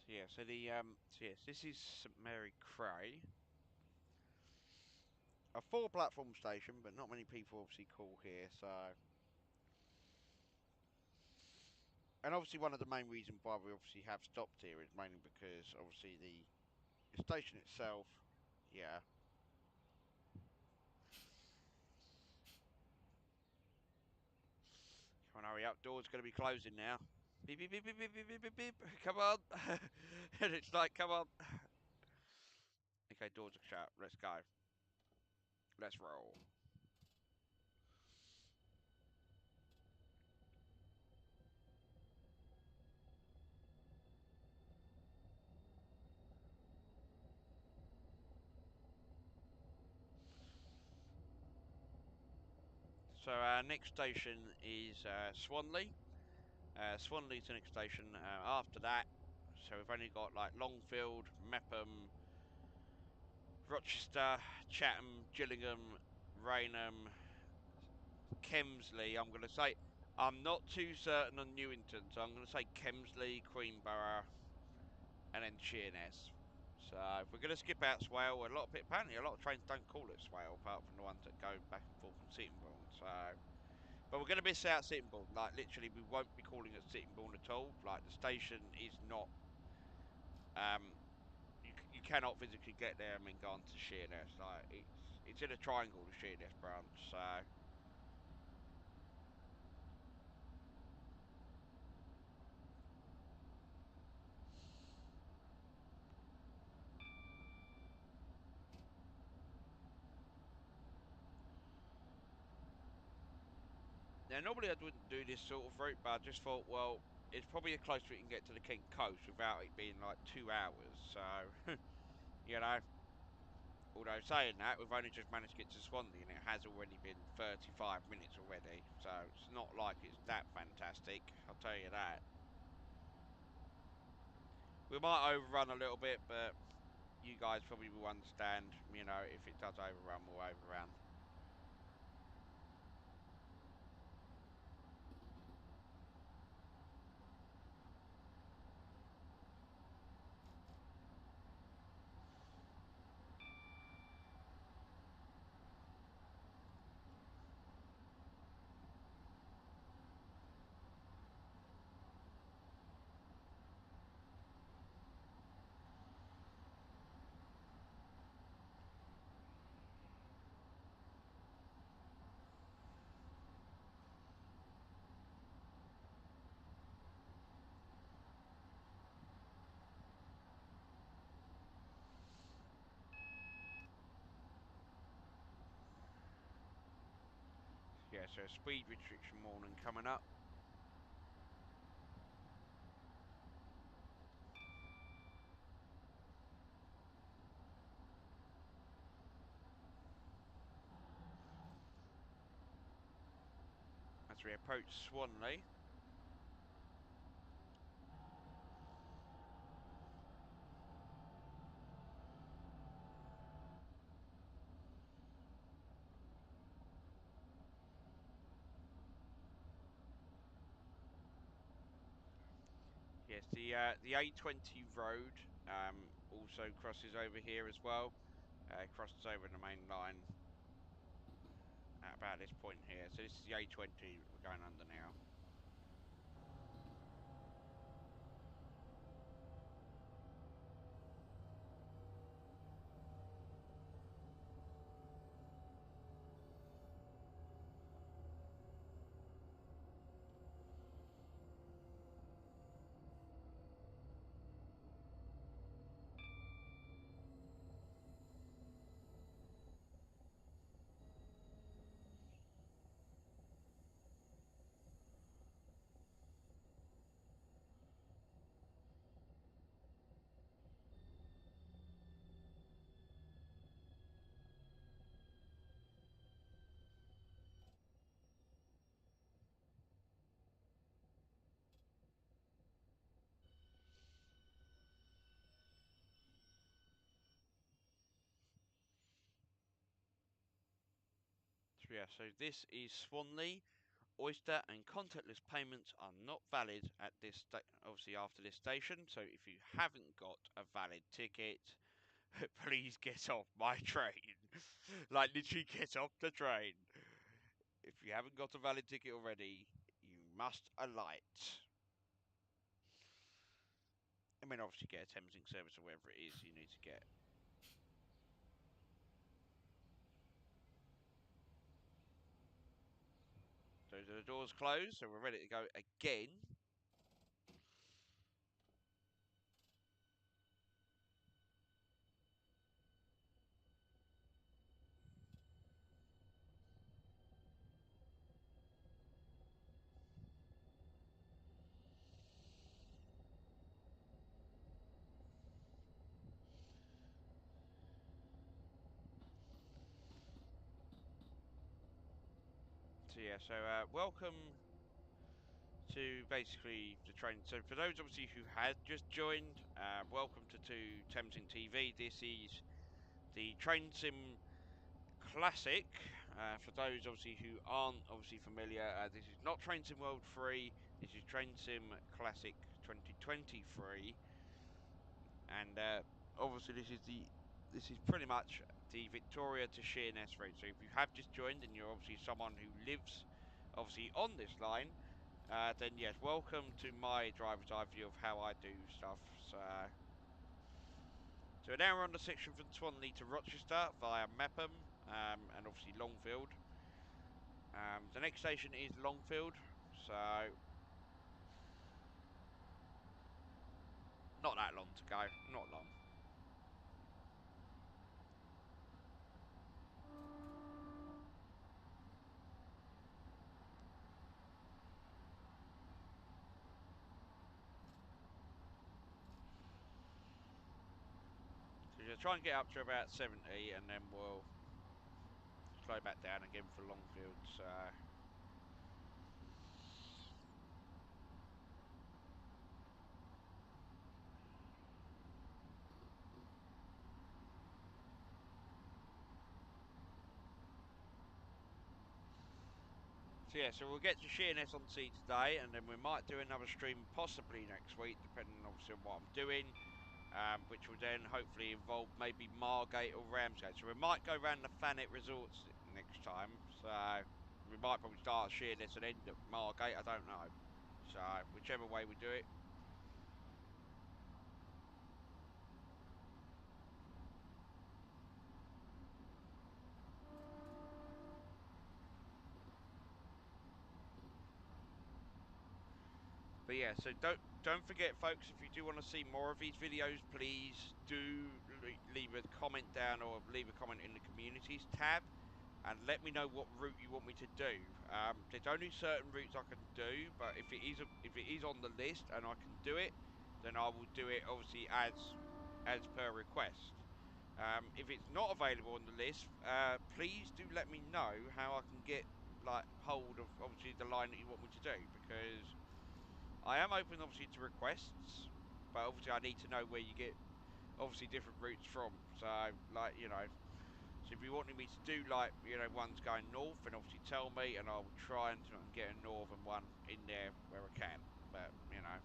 So yeah, so yes, this is St Mary Cray, a four-platform station, but not many people obviously call here. So, and obviously one of the main reasons why we obviously have stopped here is mainly because obviously the station itself, yeah. Come on, hurry up! Door's going to be closing now. Beep beep beep beep beep beep beep beep beep. Come on, and it's like, come on. Okay, doors are shut. Let's go. Let's roll. So our next station is Swanley. Swanley's the next station. After that, so we've only got like Longfield, Meopham, Rochester, Chatham, Gillingham, Rainham, Kemsley. I'm going to say I'm not too certain on Newington, so I'm going to say Kemsley, Queenborough, and then Sheerness. So if we're going to skip out Swale, apparently a lot of trains don't call it Swale, apart from the ones that go back and forth from Sittingbourne. So, but we're going to miss out Sittingbourne. Like literally, we won't be calling it Sittingbourne at all. Like the station is not. You cannot physically get there and then go on to Sheerness. Like it's in a triangle, the Sheerness branch. So Now, normally I wouldn't do this sort of route, but I just thought, well, it's probably the closest we can get to the Kent coast without it being like 2 hours. So, you know, although saying that, we've only just managed to get to Swanley and it has already been 35 minutes already. So it's not like it's that fantastic, I'll tell you that. We might overrun a little bit, but you guys probably will understand, you know, if it does overrun, we'll overrun. Yeah, so speed restriction warning coming up. As we approach Swanley. Yes, the A20 road also crosses over here as well. Crosses over the main line at about this point here. So this is the A20 we're going under now. So yeah, so this is Swanley. Oyster and contactless payments are not valid at this obviously after this station. So if you haven't got a valid ticket, please get off my train. Like literally get off the train. If you haven't got a valid ticket already, you must alight. I mean, obviously get a Thameslink service or whatever it is you need to get. So the doors closed, so we're ready to go again. So yeah, so welcome to basically the train. So for those obviously who had just joined, welcome to Thameslink TV. This is the Train Sim Classic. For those obviously who aren't obviously familiar, this is not Train Sim World 3. This is Train Sim Classic 2023, and obviously this is pretty much the Victoria to Sheerness route. So if you have just joined and you're obviously someone who lives obviously on this line, then yes, welcome to my driver's eye view of how I do stuff. So now we're on the section from Swanley to Rochester via Meopham and obviously Longfield. The next station is Longfield, so not that long to go, not long. try and get up to about 70, and then we'll slow back down again for Longfield. So yeah, so we'll get to Sheerness on sea today, and then we might do another stream possibly next week, depending obviously on what I'm doing, which will then hopefully involve maybe Margate or Ramsgate. So we might go around the Thanet Resorts next time. So we might probably start at Sheerness and end at Margate. I don't know. So whichever way we do it. But yeah, so don't forget, folks, if you do want to see more of these videos, please do leave a comment down or leave a comment in the communities tab, and let me know what route you want me to do. There's only certain routes I can do, but if it is on the list and I can do it, then I will do it obviously as per request. If it's not available on the list, please do let me know how I can get like hold of obviously the line that you want me to do, because I am open obviously to requests, but obviously I need to know where you get obviously different routes from. So like, you know, so if you wanted me to do like, you know, ones going north, then obviously tell me, and I will try and get a northern one in there where I can. But you know.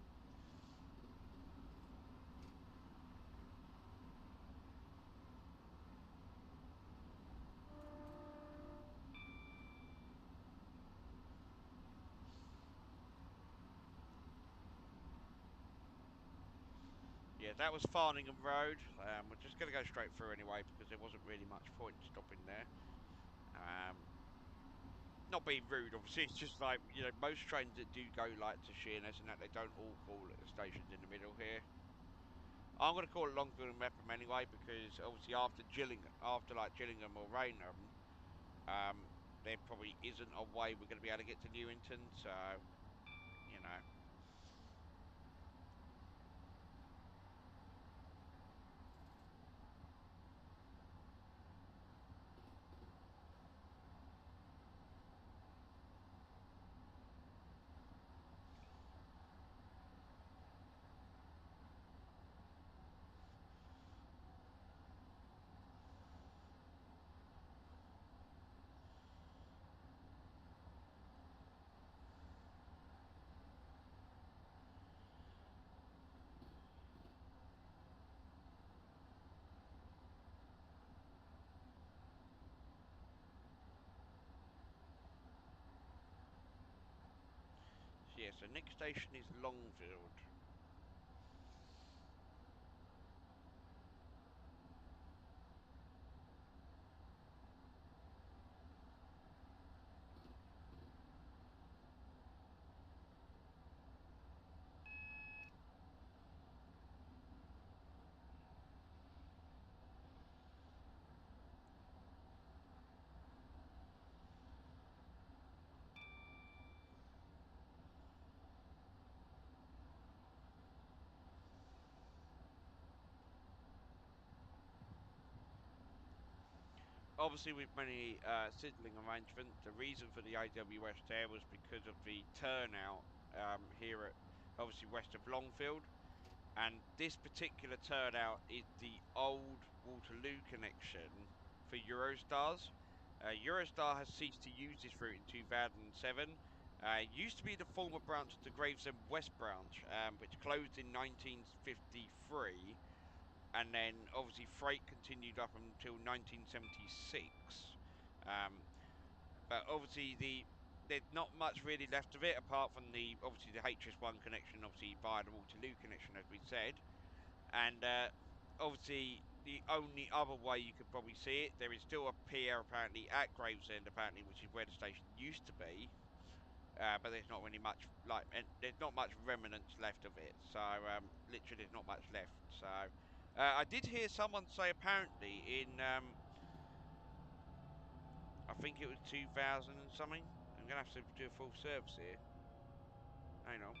Yeah, that was Farningham Road. We're just going to go straight through anyway, because there wasn't really much point stopping there. Not being rude, obviously, it's just like, you know, most trains that do go like to Sheerness and that, they don't all call at the stations in the middle here. I'm going to call it Longfield and Meopham anyway, because obviously after like Gillingham or Rainham, there probably isn't a way we're going to be able to get to Newington, so, you know. So yeah, so next station is Longfield. Obviously, with many sizzling arrangements, the reason for the AWS there was because of the turnout here at obviously west of Longfield, and this particular turnout is the old Waterloo connection for Eurostars. Eurostar has ceased to use this route in 2007. It used to be the former branch of the Gravesend West branch, which closed in 1953, and then obviously freight continued up until 1976. Um, but obviously there's not much really left of it apart from the obviously the HS1 connection, obviously via the Waterloo connection, as we said, and obviously the only other way you could probably see it, there is still a pier apparently at Gravesend, apparently, which is where the station used to be. But there's not really much there's not much remnants left of it. So literally, there's not much left. So I did hear someone say apparently in I think it was 2000 and something. I'm gonna have to do a full service here. Hang on.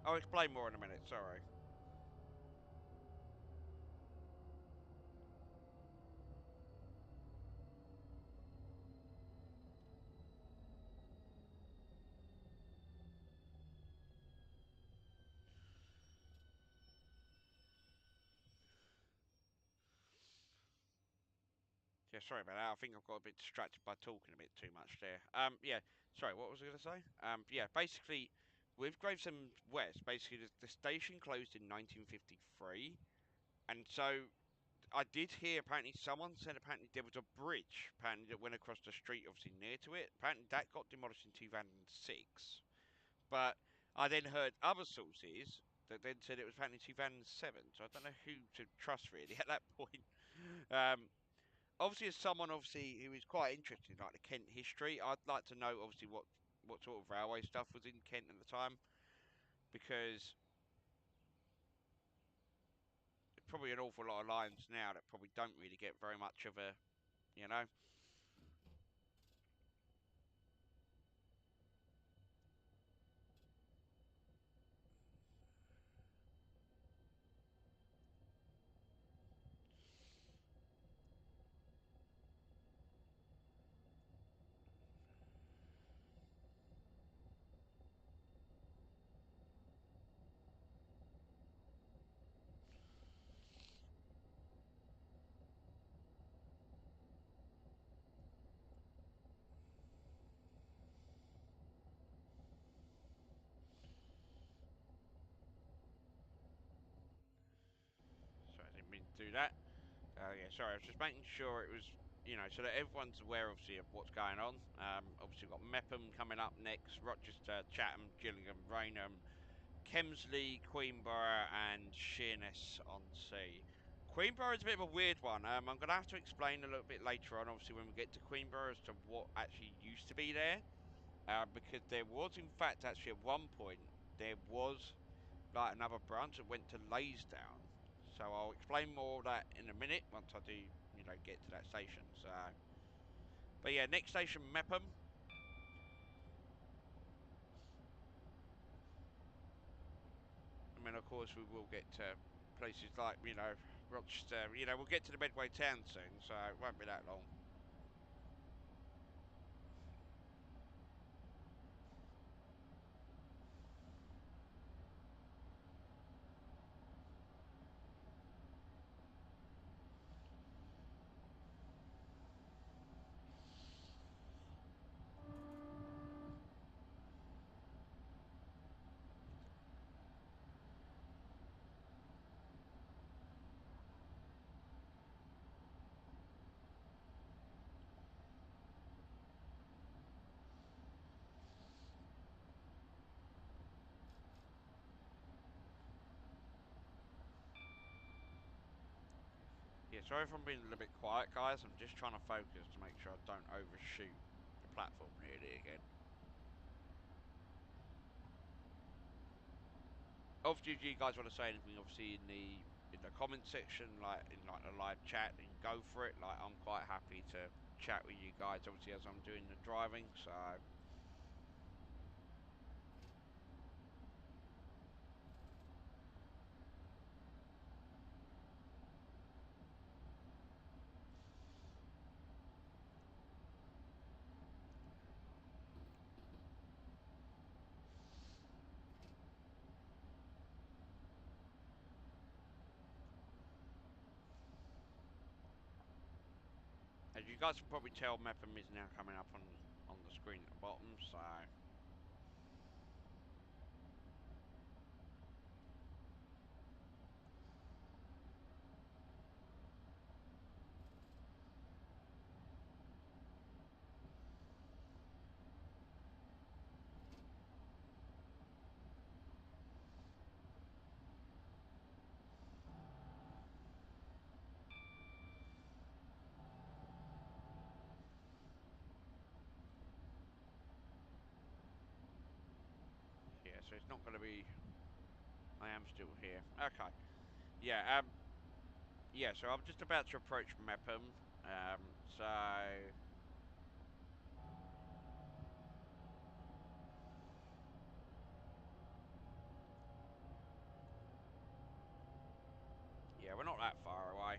I'll explain more in a minute. Sorry. Yeah, sorry about that. I think I've got a bit distracted by talking a bit too much there. Yeah, sorry, what was I going to say? Yeah, basically, with Gravesend West, basically the station closed in 1953, and so I did hear apparently someone said apparently there was a bridge apparently that went across the street, obviously near to it. Apparently that got demolished in 2006, but I then heard other sources that then said it was apparently 2007. So I don't know who to trust really at that point. Um, Obviously, as someone obviously who is quite interested in like the Kent history, I'd like to know obviously what sort of railway stuff was in Kent at the time, because there's probably an awful lot of lines now that probably don't really get very much of a, you know. So I didn't mean to do that. Yeah, sorry, I was just making sure it was, so that everyone's aware, obviously, of what's going on. Obviously, we've got Meopham coming up next, Rochester, Chatham, Gillingham, Rainham, Kemsley, Queenborough, and Sheerness on sea. Queenborough is a bit of a weird one. I'm going to have to explain a little bit later on, obviously, when we get to Queenborough, as to what actually used to be there. Because there was, in fact, actually, at one point, there was like another branch that went to Laysdown. So I'll explain more of that in a minute once I do, get to that station. So, but yeah, next station Meopham, and then of course we will get to places like Rochester. We'll get to the Medway town soon, so it won't be that long. Yeah, sorry if I'm being a little bit quiet, guys. I'm just trying to focus to make sure I don't overshoot the platform nearly again. Obviously, if you guys want to say anything, obviously in the comment section, like in like the live chat, and go for it. Like I'm quite happy to chat with you guys, obviously as I'm doing the driving. So as you guys can probably tell, Meopham is now coming up on the screen at the bottom. So yeah, so it's not going to be. I am still here. Okay. Yeah. Yeah. So I'm just about to approach Meopham. So yeah, we're not that far away.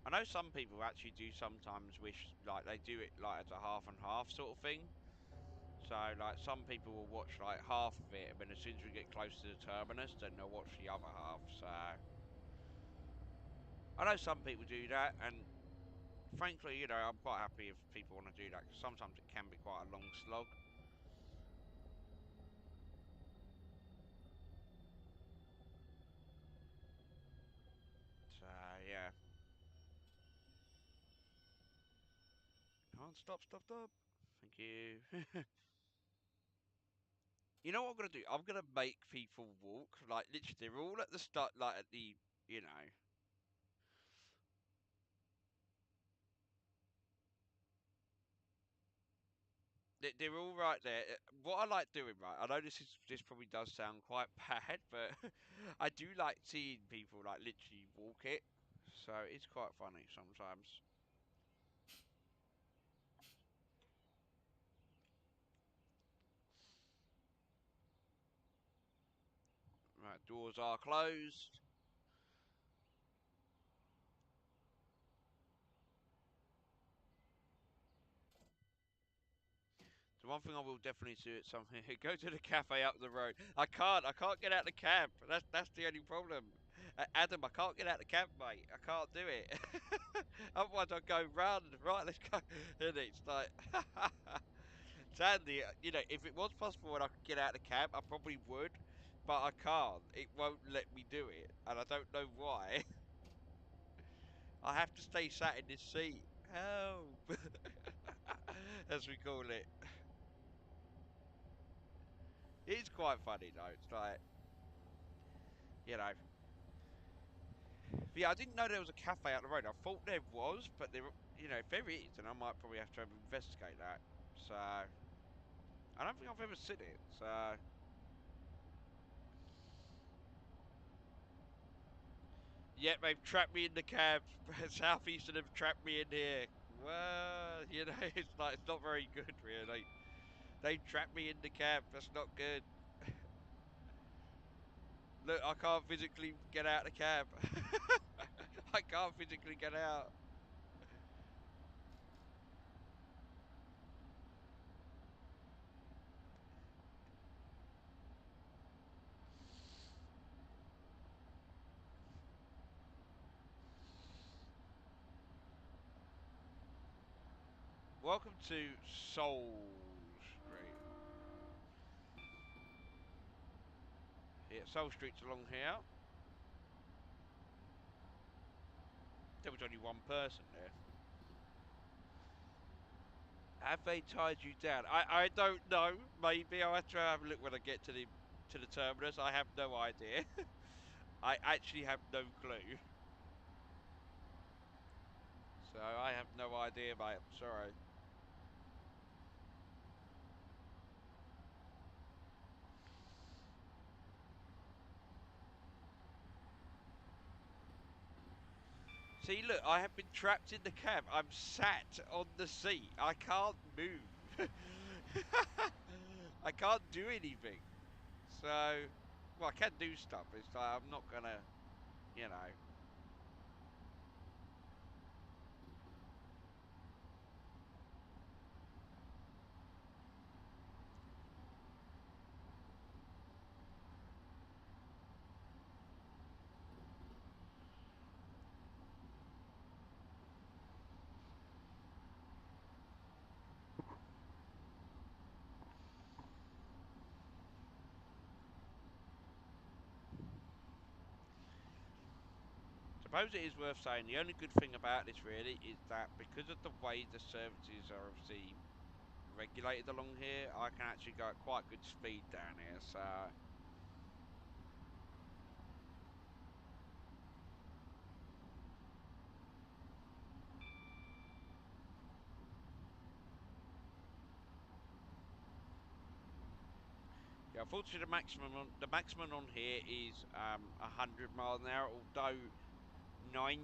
I know some people actually do sometimes wish like they do it like as a half and half sort of thing. So, like, some people will watch like half of it, and then as soon as we get close to the terminus, then they'll watch the other half. So, I know some people do that, and frankly, you know, I'm quite happy if people want to do that because sometimes it can be quite a long slog. So, yeah. Can't stop, stop, stop. Thank you. You know what I'm gonna do? I'm gonna make people walk. Like literally, they're all at the start, like at the, you know, they're all right there. What I like doing, right? I know this probably does sound quite bad, but I do like seeing people like literally walk it. So it's quite funny sometimes. Right, doors are closed. The one thing I will definitely do at some go to the cafe up the road. I can't get out the cab. That's the only problem. Adam, I can't get out the cab, mate. I can't do it. Otherwise, I'll go round. Right, let's go. And it's like, Sandy, you know, if it was possible and I could get out the cab, I probably would, but I can't. It won't let me do it, and I don't know why. I have to stay sat in this seat. Help, as we call it. It's quite funny though. It's like, you know, but yeah, I didn't know there was a cafe out the road. I thought there was, but there, you know, if there is, then I might probably have to investigate that. So I don't think I've ever seen it. So yeah, they've trapped me in the cab. Southeastern have trapped me in here. Well, you know, it's like it's not very good, really. They trapped me in the cab. That's not good. Look, I can't physically get out the cab. I can't physically get out. Welcome to Soul Street. Yeah, Soul Street's along here. There was only one person there. Have they tied you down? I don't know. Maybe I'll have to have a look when I get to the terminus. I have no idea. I actually have no clue. So I have no idea, mate. I'm sorry. See, look, I have been trapped in the cab. I'm sat on the seat. I can't move. I can't do anything. So, well, I can do stuff. It's like I'm not gonna, you know. Suppose it is worth saying the only good thing about this really is that because of the way the services are obviously regulated along here, I can actually go at quite good speed down here. So yeah, unfortunately the maximum on here is 100 miles an hour, although 90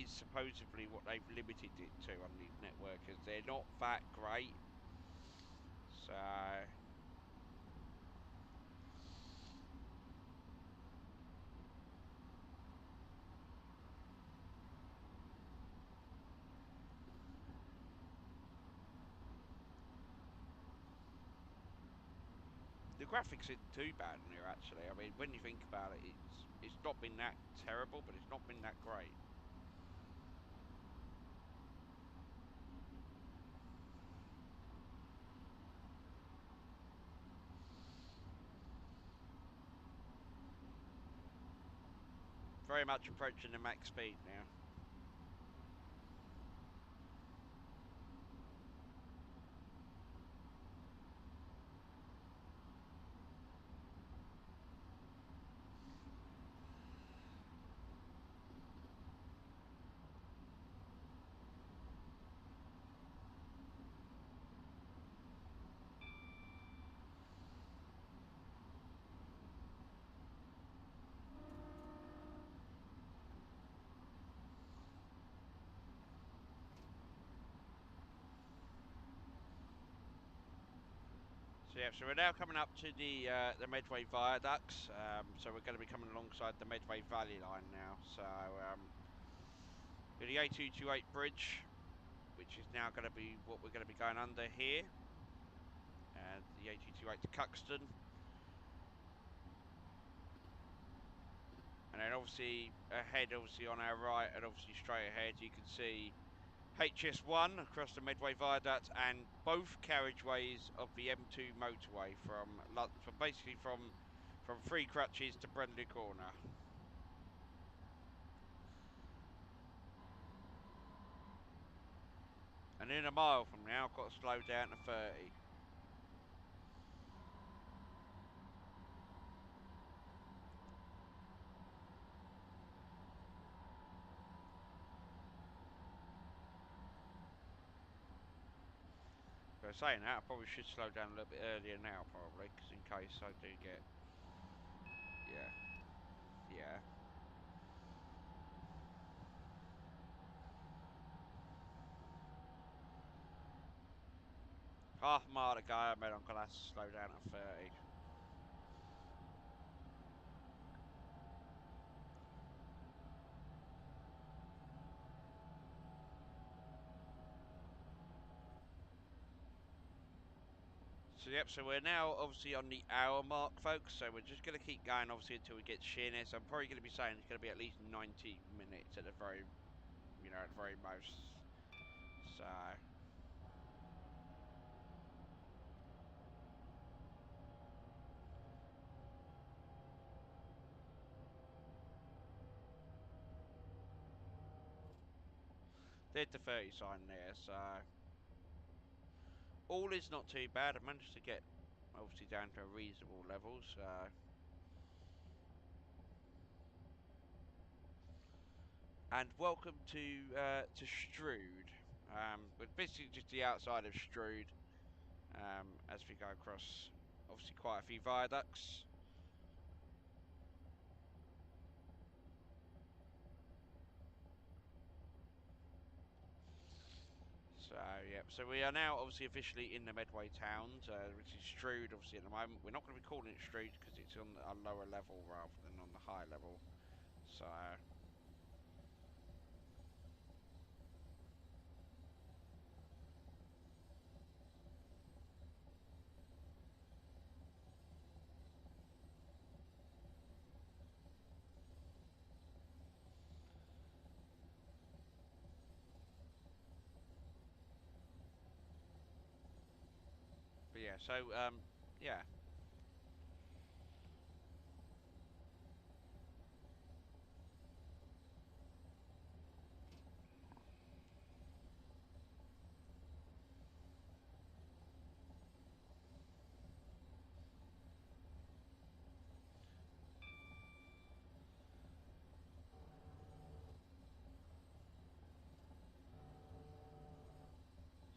is supposedly what they've limited it to on these networkers. They're not that great. So graphics isn't too bad in here actually. I mean, when you think about it, it's not been that terrible, but it's not been that great. Very much approaching the max speed now. So yeah, so we're now coming up to the Medway viaducts. So we're going to be coming alongside the Medway Valley line now. So the A228 bridge, which is now going to be what we're going to be going under here, and the A228 to Cuxton, and then obviously ahead, obviously on our right, and obviously straight ahead, you can see HS1 across the Medway Viaduct and both carriageways of the M2 motorway from basically from Three Crutches to Bromley Corner. And in a mile from now, I've got to slow down to 30. But saying that, I probably should slow down a little bit earlier now, probably, because in case I do get, yeah, yeah. Half a mile to go, I mean, I'm going to have to slow down to 30. So yep, so we're now obviously on the hour mark, folks. So we're just going to keep going, obviously, until we get Sheerness. I'm probably going to be saying it's going to be at least 90 minutes at the very, at the very most. So there's the 30 sign there. So all is not too bad. I managed to get obviously down to a reasonable level. So. And welcome to Strood. We're basically just the outside of Strood as we go across, obviously, quite a few viaducts. So yeah, so we are now obviously officially in the Medway towns, which is Strood. Obviously, at the moment, we're not going to be calling it Strood because it's on a lower level rather than on the high level. So. But yeah, so yeah.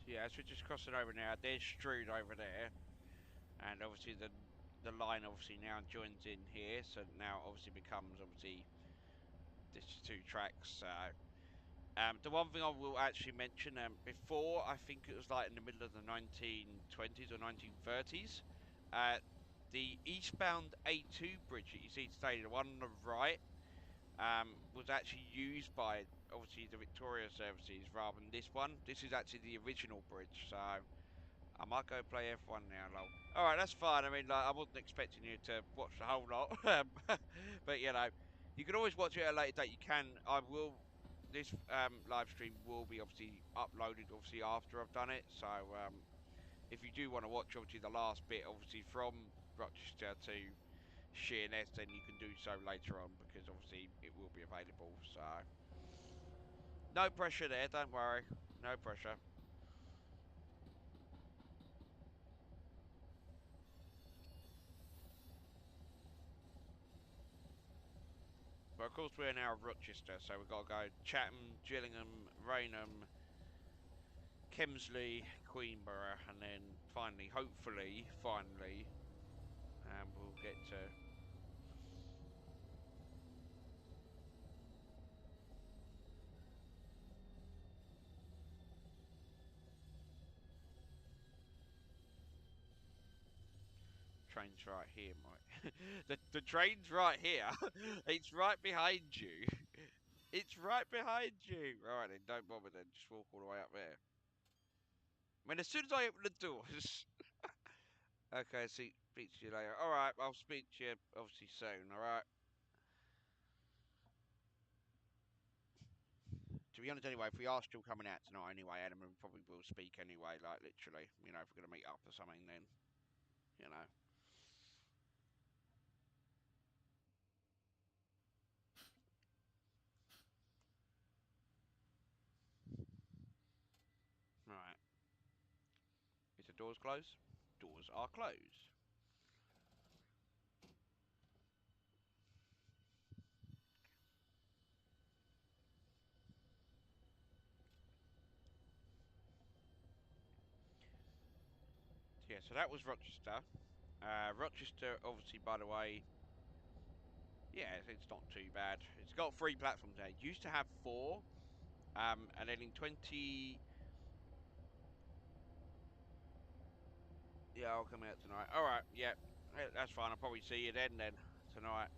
So yeah, as we're just crossing over now, there's Strood over there. And obviously the line obviously now joins in here, so now obviously becomes obviously this two tracks. The one thing I will actually mention, before I think it was like in the middle of the 1920s or 1930s, uh, the eastbound A2 bridge that you see today, the one on the right, was actually used by obviously the Victoria services rather than this one. This is actually the original bridge, so I might go play F1 now, lol. All right, that's fine. I mean, like, I wasn't expecting you to watch the whole lot, but you know, you can always watch it at a later date. You can. I will. This live stream will be obviously uploaded, obviously after I've done it. So if you do want to watch, obviously the last bit, obviously from Rochester to Sheerness, then you can do so later on because obviously it will be available. So no pressure there. Don't worry. No pressure. But of course we're now Rochester, so we've got to go Chatham, Gillingham, Rainham, Kemsley, Queenborough, and then finally, hopefully, we'll get to train's right here, Mike. The train's right here. It's right behind you. It's right behind you. All right then, don't bother then. Just walk all the way up there. I mean, as soon as I open the doors. Okay, see, speak to you later. All right, I'll speak to you obviously soon. All right. To be honest, anyway, if we are still coming out tonight anyway, Adam, we probably will speak anyway. Like literally, you know, if we're gonna meet up or something, then you know. Right. Is the doors closed? Doors are closed. Yeah, so that was Rochester. Rochester, obviously, by the way, yeah, it's not too bad. It's got 3 platforms there. It used to have 4, and then in 20. Yeah, I'll come out tonight. All right, yeah, that's fine. I'll probably see you then tonight.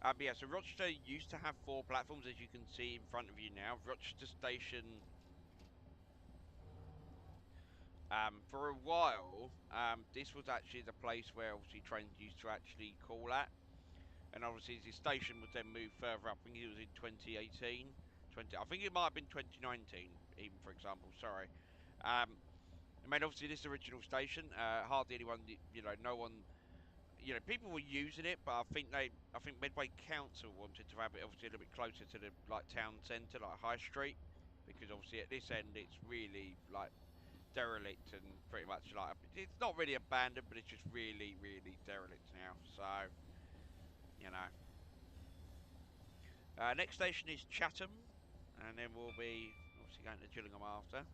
But yeah, so Rochester used to have 4 platforms, as you can see in front of you now. Rochester Station. For a while, this was actually the place where obviously trains used to actually call at. And obviously the station was then moved further up. I think it was in 2018. I think it might have been 2019, even for example. Sorry. Um, I mean, obviously this original station, hardly anyone, no one, people were using it, but I think Medway Council wanted to have it obviously a little bit closer to the like town centre, like High Street, because obviously at this end it's really like derelict and pretty much like it's not really abandoned, but it's just really, really derelict now. So, you know. Next station is Chatham, and then we'll be obviously going to Gillingham after.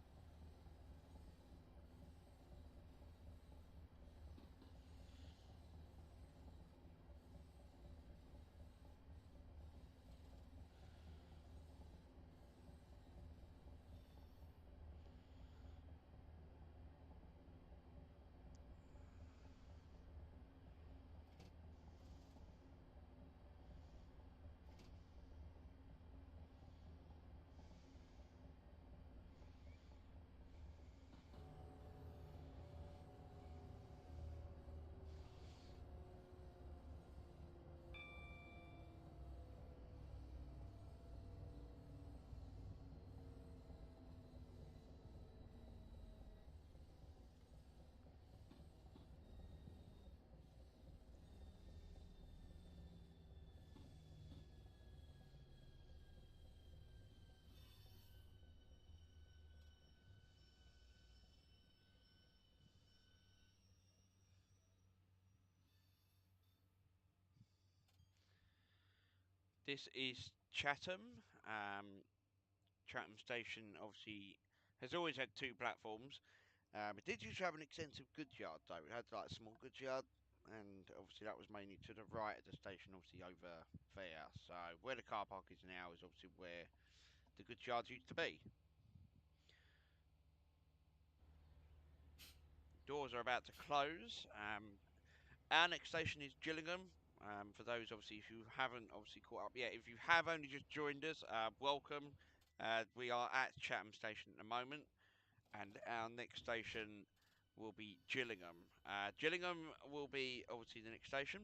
This is Chatham. Chatham Station obviously has always had 2 platforms. It did used to have an extensive goods yard though. It had like a small goods yard, and obviously that was mainly to the right of the station, obviously over there. So where the car park is now is obviously where the goods yard used to be. Doors are about to close. Our next station is Gillingham. For those obviously who haven't obviously caught up yet, if you have only just joined us, welcome. We are at Chatham Station at the moment. and our next station will be Gillingham. Gillingham will be obviously the next station.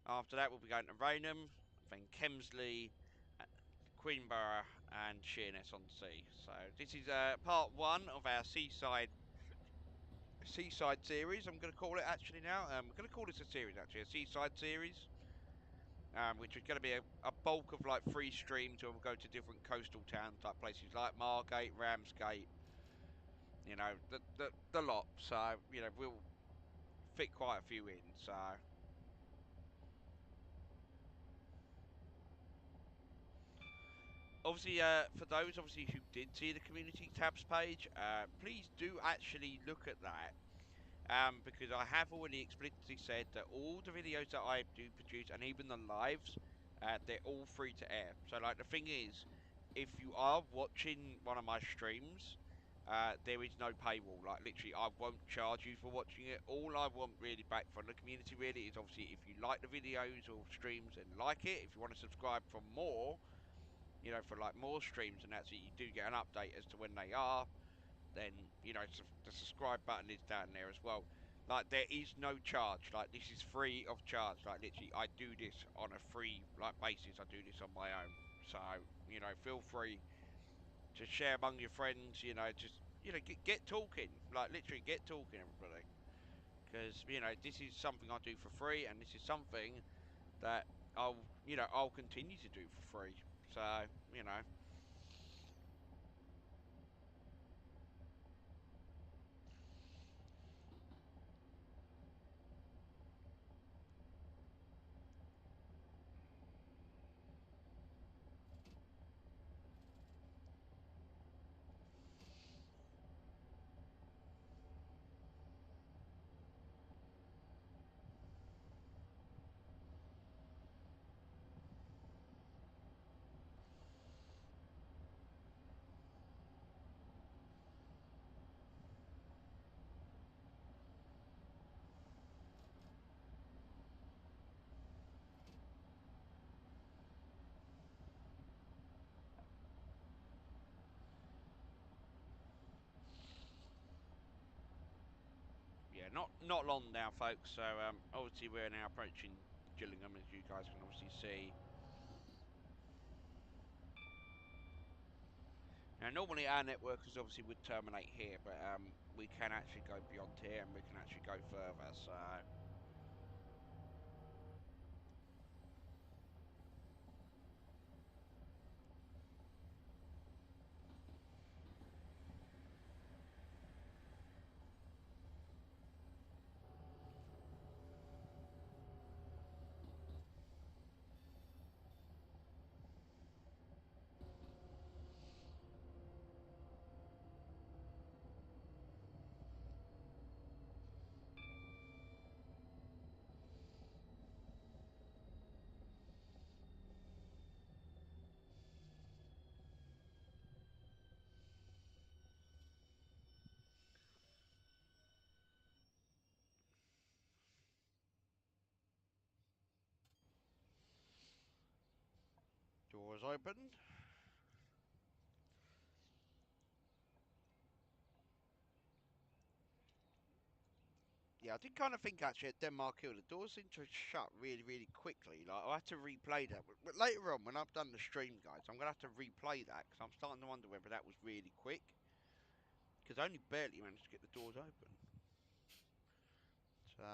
After that, we'll be going to Rainham, then Kemsley, uh, Queenborough, and Sheerness on Sea. So this is part one of our seaside series. I'm going to call it actually now. We're going to call this a series actually, a seaside series. Which is going to be a bulk of like 3 streams where we'll go to different coastal towns, like places like Margate, Ramsgate, the lot. So we'll fit quite a few in. So obviously, for those obviously who did see the community tabs page, please do actually look at that. Because I have already explicitly said that all the videos that I do produce and even the lives, they're all free to air. So like the thing is, if you are watching one of my streams, there is no paywall. Like literally, I won't charge you for watching it. All I want really back from the community really is obviously if you like the videos or streams and like it, if you want to subscribe for more, for like more streams and that, so you do get an update as to when they are, then the subscribe button is down there as well. Like there is no charge. Like this is free of charge. Like literally, I do this on a free like basis. I do this on my own. So feel free to share among your friends. Just get talking. Like literally, get talking, everybody. Because this is something I do for free, and this is something that I'll continue to do for free. So yeah, not long now, folks. So obviously we're now approaching Gillingham, as you guys can obviously see. Now, normally our networkers obviously would terminate here, but we can actually go beyond here and we can actually go further. So doors open. Yeah, I did kind of think actually at Denmark Hill the doors seem to shut really, really quickly. Like I have to replay that, but later on when I've done the stream, guys, I'm gonna have to replay that because I'm starting to wonder whether that was really quick because I only barely managed to get the doors open. So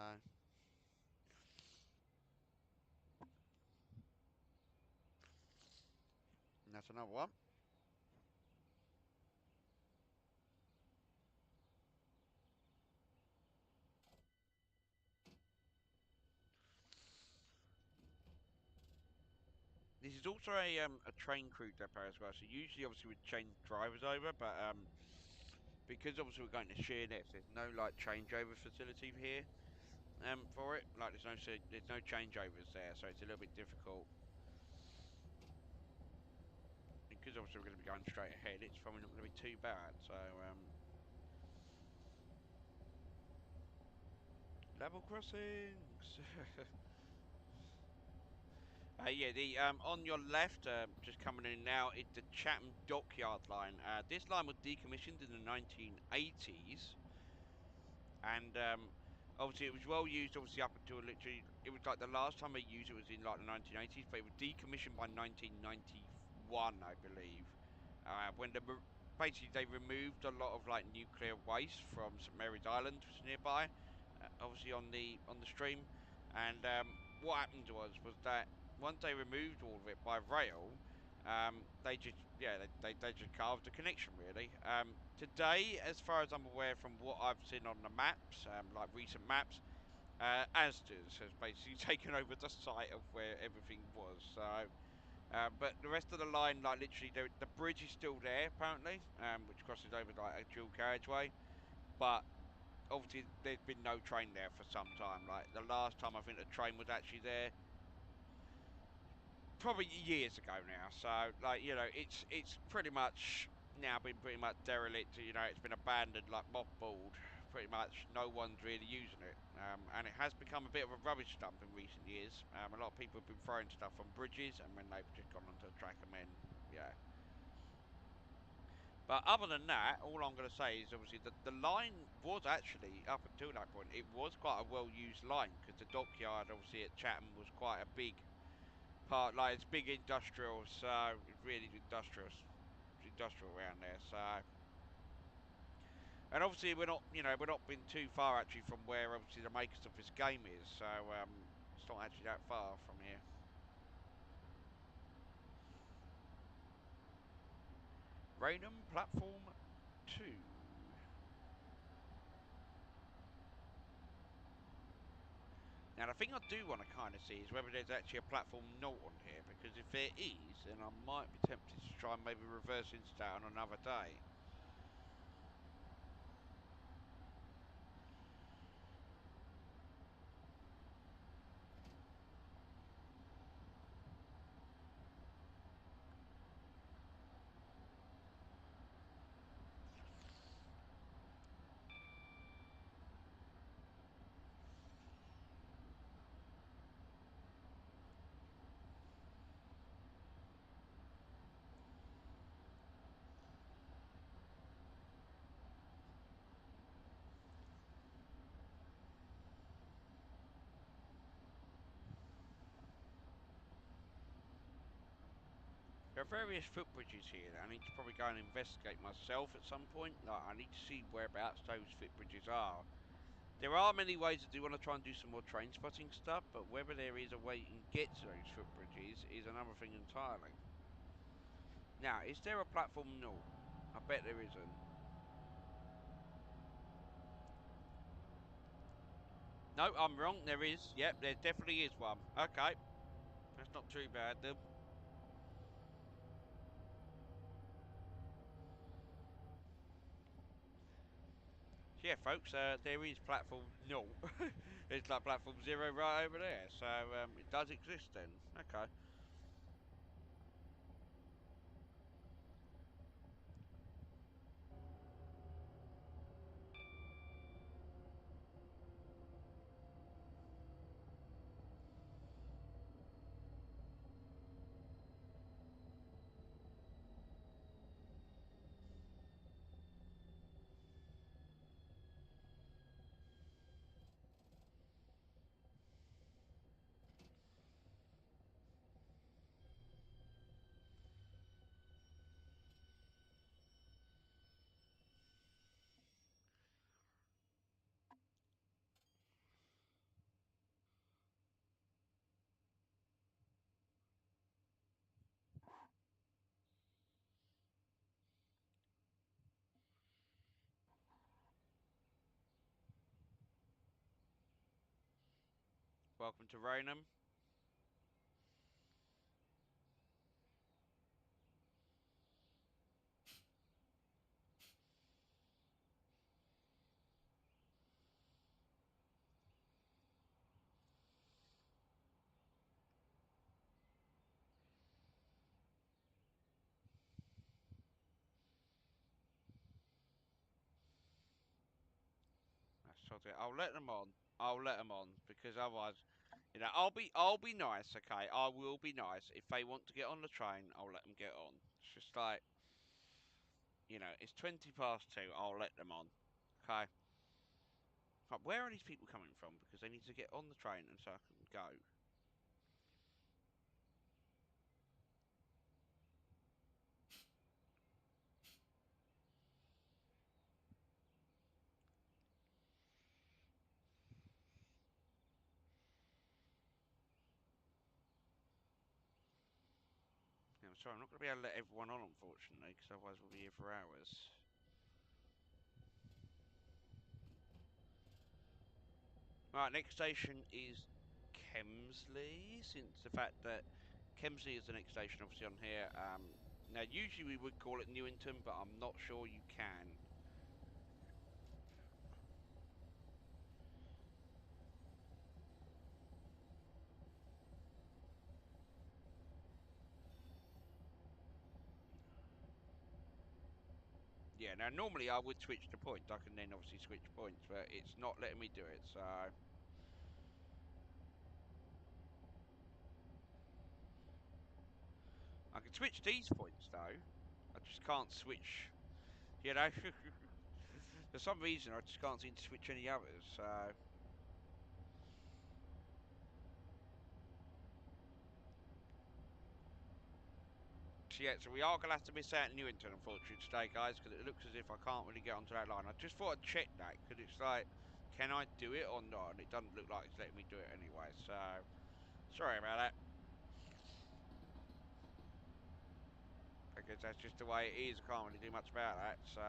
and that's another one. This is also a train crew depot as well. So usually, obviously, we'd change drivers over, but because obviously we're going to Sheerness, there's no like changeover facility here for it. Like there's no changeovers there, so it's a little bit difficult. Because obviously we're going to be going straight ahead, it's probably not going to be too bad. So level crossings. Yeah, the on your left, just coming in now, is the Chatham Dockyard line. This line was decommissioned in the 1980s, and obviously it was well used. Obviously up until literally, it was like the last time they used it was in like the 1980s, but it was decommissioned by 1991, I believe. When basically they removed a lot of like nuclear waste from St Mary's Island, which was nearby, obviously on the stream, and what happened was that once they removed all of it by rail, they just they just carved a connection really. Today, as far as I'm aware, from what I've seen on the maps, like recent maps, Asda's has basically taken over the site of where everything was. So, but the rest of the line, like literally, the bridge is still there apparently, which crosses over like a dual carriageway. But obviously, there's been no train there for some time. Like the last time I think the train was actually there, probably years ago now. So like it's pretty much now been pretty much derelict. It's been abandoned, like mothballed. Pretty much no one's really using it, and it has become a bit of a rubbish dump in recent years. A lot of people have been throwing stuff on bridges, and when they've just gone onto the track, and then yeah. But other than that, all I'm going to say is obviously that the line was actually, up until that point, it was quite a well used line because the dockyard obviously at Chatham was quite a big part, like it's big industrial, so it's really industrial around there. So, and obviously we're not been too far actually from where obviously the makers of this game is. So it's not actually that far from here. Rainham platform 2. Now the thing I do want to kind of see is whether there's actually a platform note on here, because if there is, then I might be tempted to try and maybe reverse into that on another day. There are various footbridges here that I need to probably go and investigate myself at some point. Like, I need to see whereabouts those footbridges are. There are many ways I do want to try and do some more train spotting stuff, but whether there is a way you can get to those footbridges is another thing entirely. Now, is there a platform? No. I bet there isn't. No, I'm wrong. There is. Yep, there definitely is one. Okay. That's not too bad then. So yeah, folks, there is platform no. It's like platform 0 right over there. So it does exist then. Okay. Welcome to Rainham. That's sod it. I'll let them on. I'll let them on because otherwise, You know, I'll be nice, okay? I will be nice. If they want to get on the train, I'll let them get on. It's just like, it's 20 past 2. I'll let them on, okay? But where are these people coming from? Because they need to get on the train and so I can go. I'm sorry, I'm not going to be able to let everyone on, unfortunately, because otherwise we'll be here for hours. Right, next station is Kemsley, since the fact that Kemsley is the next station, obviously, on here. Now, usually we would call it Newington, but I'm not sure you can. Yeah, now normally I would switch to points. I can then obviously switch points, but it's not letting me do it, so... I can switch these points, though. I just can't switch, you know? For some reason, I just can't seem to switch any others, so... So yeah, so we are going to have to miss out Newington, unfortunately, today, guys, because it looks as if I can't really get onto that line. I just thought I'd check that, because it's like, can I do it or not? And it doesn't look like it's letting me do it anyway, so... Sorry about that. Because that's just the way it is. I can't really do much about that, so...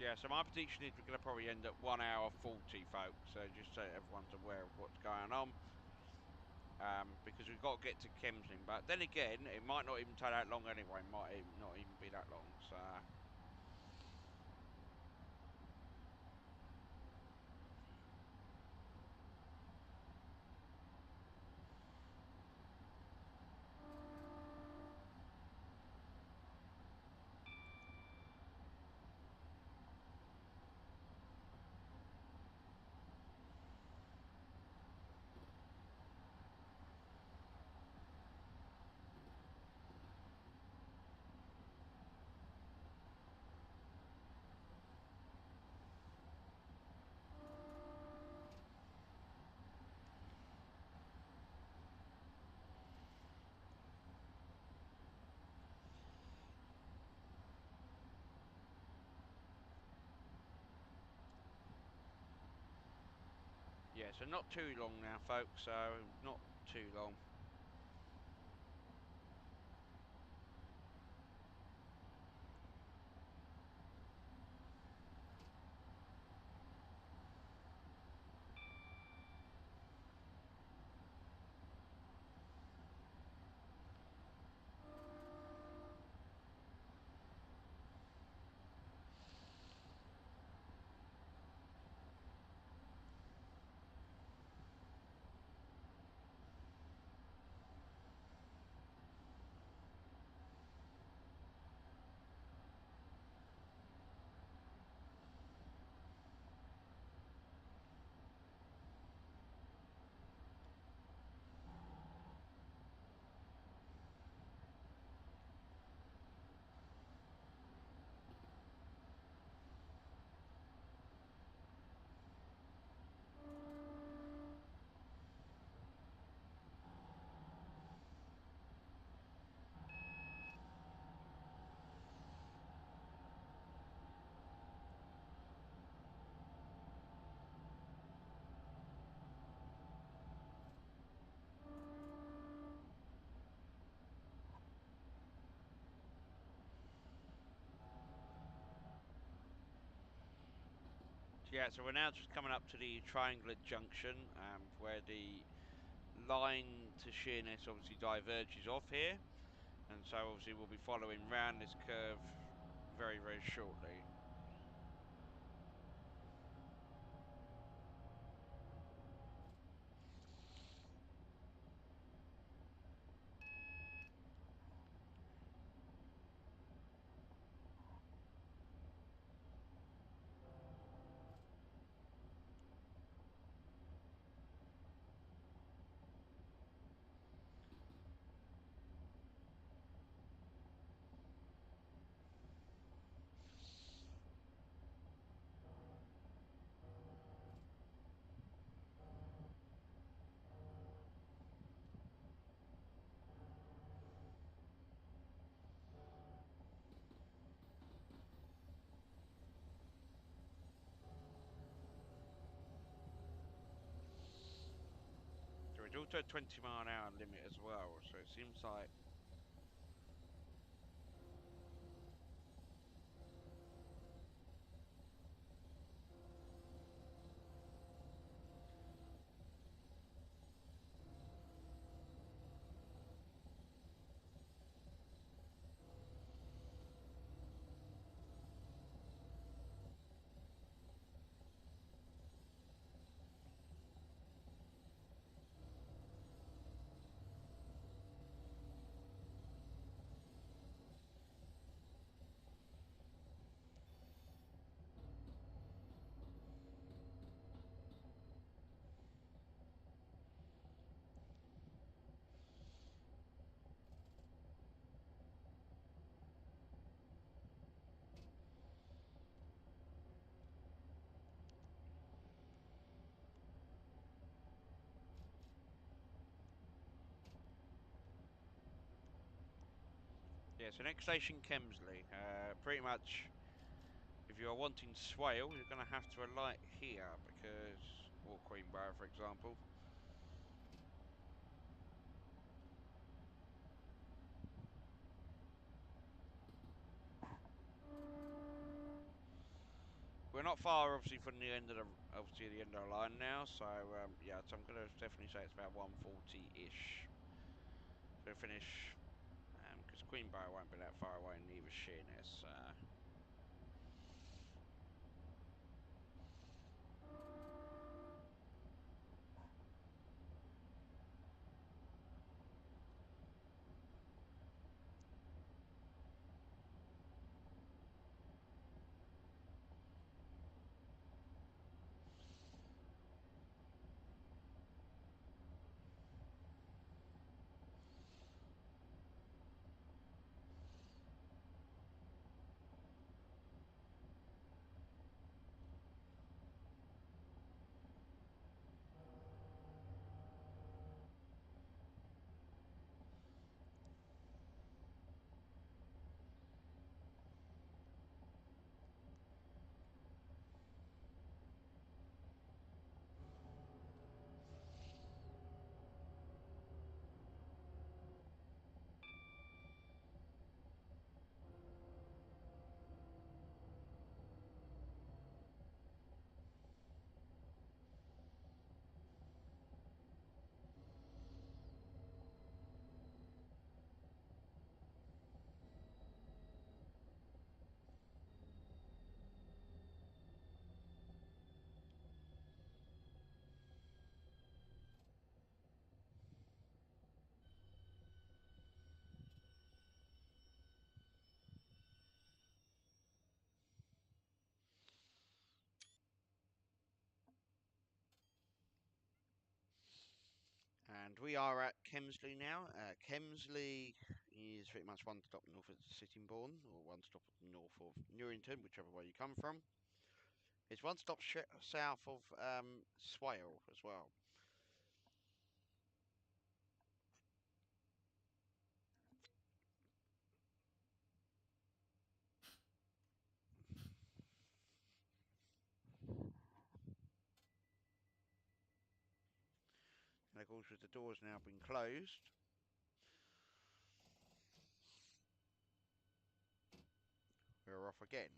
Yeah, so my prediction is we're going to probably end at 1 hour 40, folks. So just so everyone's aware of what's going on. Because we've got to get to Kemsley. But then again, it might not even take that long anyway. It might even not even be that long. So... Yeah, so not too long now, folks. So not too long. Yeah, so we're now just coming up to the triangular junction, where the line to Sheerness obviously diverges off here, and so obviously we'll be following round this curve very, very shortly. So it's also a 20-mile-an-hour limit as well, so it seems like yeah. So next station Kemsley. Pretty much, if you're wanting Swale, you're going to have to alight here because, or Queenborough, for example. We're not far, obviously, from the end of the end of the line now. So yeah, so I'm going to definitely say it's about 140-ish. So finish, because Queenborough won't be that far away, and neither Sheerness. And we are at Kemsley now. Kemsley is pretty much one stop north of Sittingbourne, or one stop north of Newington, whichever way you come from. It's one stop south of Swale as well. And of course, with the doors now been closed, we're off again.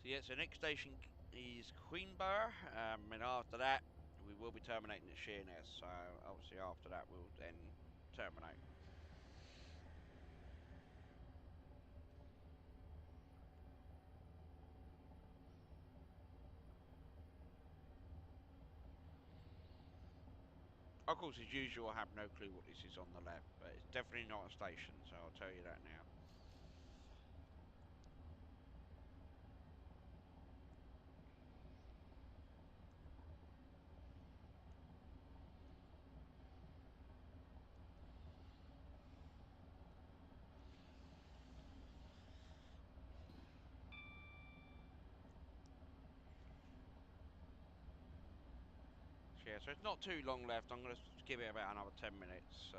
Yeah, so next station is Queenborough, and after that we will be terminating at Sheerness. So obviously after that we'll then terminate. Of course, as usual, I have no clue what this is on the left, but it's definitely not a station, so I'll tell you that now. So, yeah, so it's not too long left. I'm going to give it about another 10 minutes.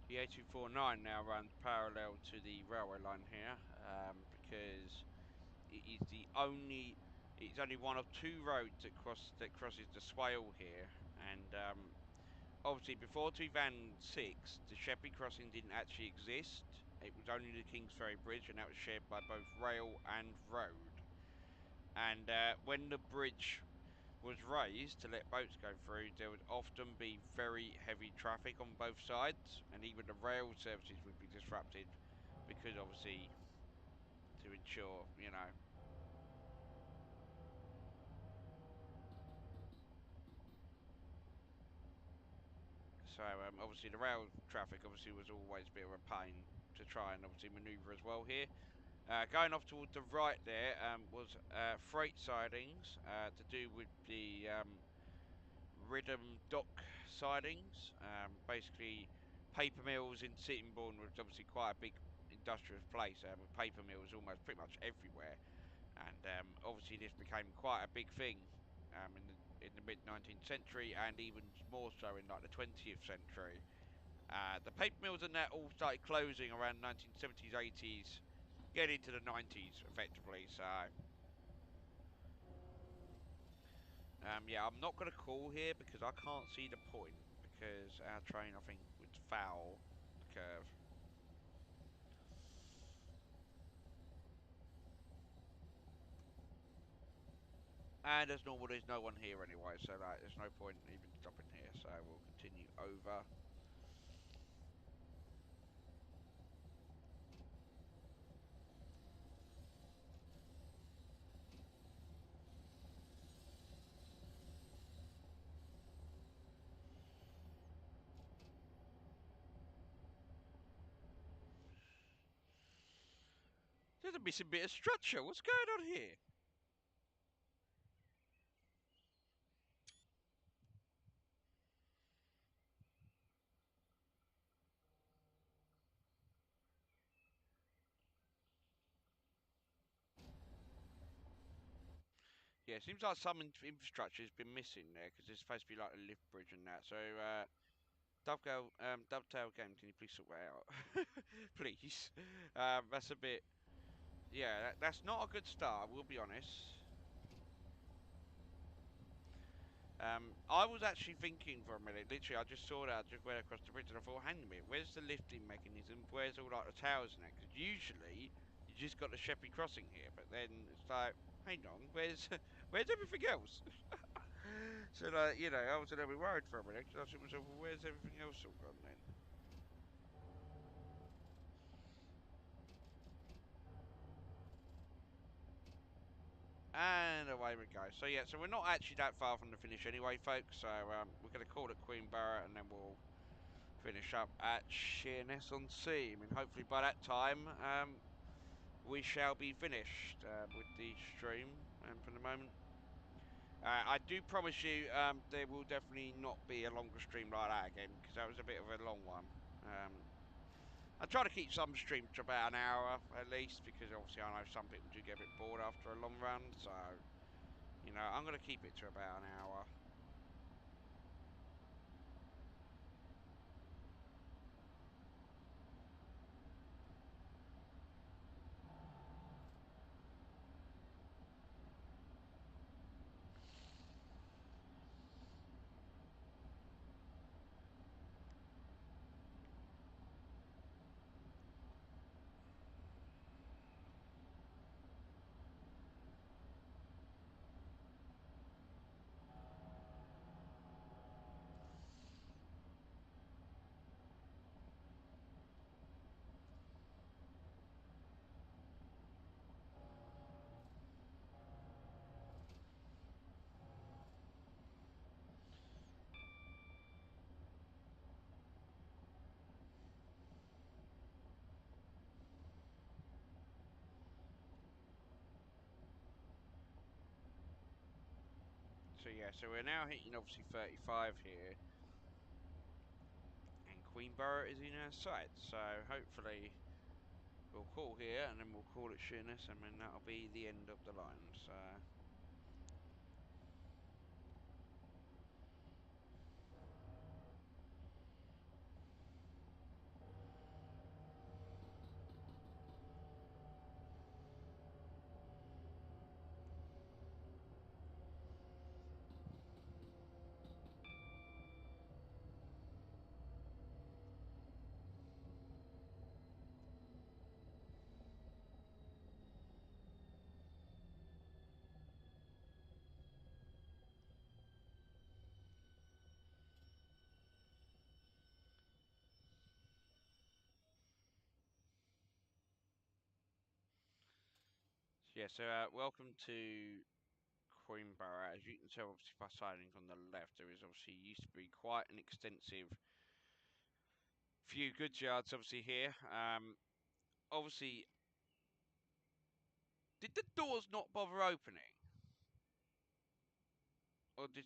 The A249 now runs parallel to the railway line here, because it is it's only one of two roads that crosses the swale here, and obviously before 2006 the Sheppey crossing didn't actually exist. It was only the King's Ferry Bridge, and that was shared by both rail and road. And when the bridge was raised to let boats go through, there would often be very heavy traffic on both sides, and even the rail services would be disrupted because obviously to ensure, you know. So obviously the rail traffic obviously was always a bit of a pain to try and obviously manoeuvre as well here. Going off towards the right there was freight sidings to do with the Ridham dock sidings. Basically, paper mills in Sittingbourne was obviously quite a big industrial place with paper mills almost pretty much everywhere, and obviously this became quite a big thing in the mid 19th century, and even more so in like the 20th century. The paper mills and that all started closing around 1970s, 80s, getting into the 90s effectively. So yeah, I'm not going to call here because I can't see the point because our train, I think, would foul the curve. And as normal, there's no one here anyway, so like, there's no point even stopping here. So we'll continue over. There's a missing bit of structure. What's going on here? Yeah, it seems like some infrastructure has been missing there because there's supposed to be like a lift bridge and that. So, Dovetail game, can you please sort that out? Please. That's a bit. Yeah, that's not a good start, I will be honest. I was actually thinking for a minute, literally, I just saw that, I just went across the bridge and I thought, hang a minute, where's the lifting mechanism? Where's all like the towers and that? Because usually you just got the Sheppey crossing here, but then it's like, hang on, where's where's everything else? So, like, you know, I was a little bit worried for a minute because I thought to myself, well, where's everything else all gone then? And away we go. So, yeah, so we're not actually that far from the finish anyway, folks. So, we're going to call it Queenborough and then we'll finish up at Sheerness on Sea. I mean, hopefully by that time, we shall be finished with the stream. And for the moment, I do promise you, there will definitely not be a longer stream like that again, because that was a bit of a long one. I try to keep some streams to about an hour at least, because obviously I know some people do get a bit bored after a long run, so, you know, I'm going to keep it to about an hour. So yeah, so we're now hitting obviously 35 here, and Queenborough is in our sight, so hopefully we'll call here, and then we'll call it Sheerness, and then that'll be the end of the line, so... Yeah, so welcome to Queenborough. As you can tell, obviously, by signing on the left, there is obviously used to be quite an extensive few goods yards, obviously, here. Obviously, did the doors not bother opening? Or did...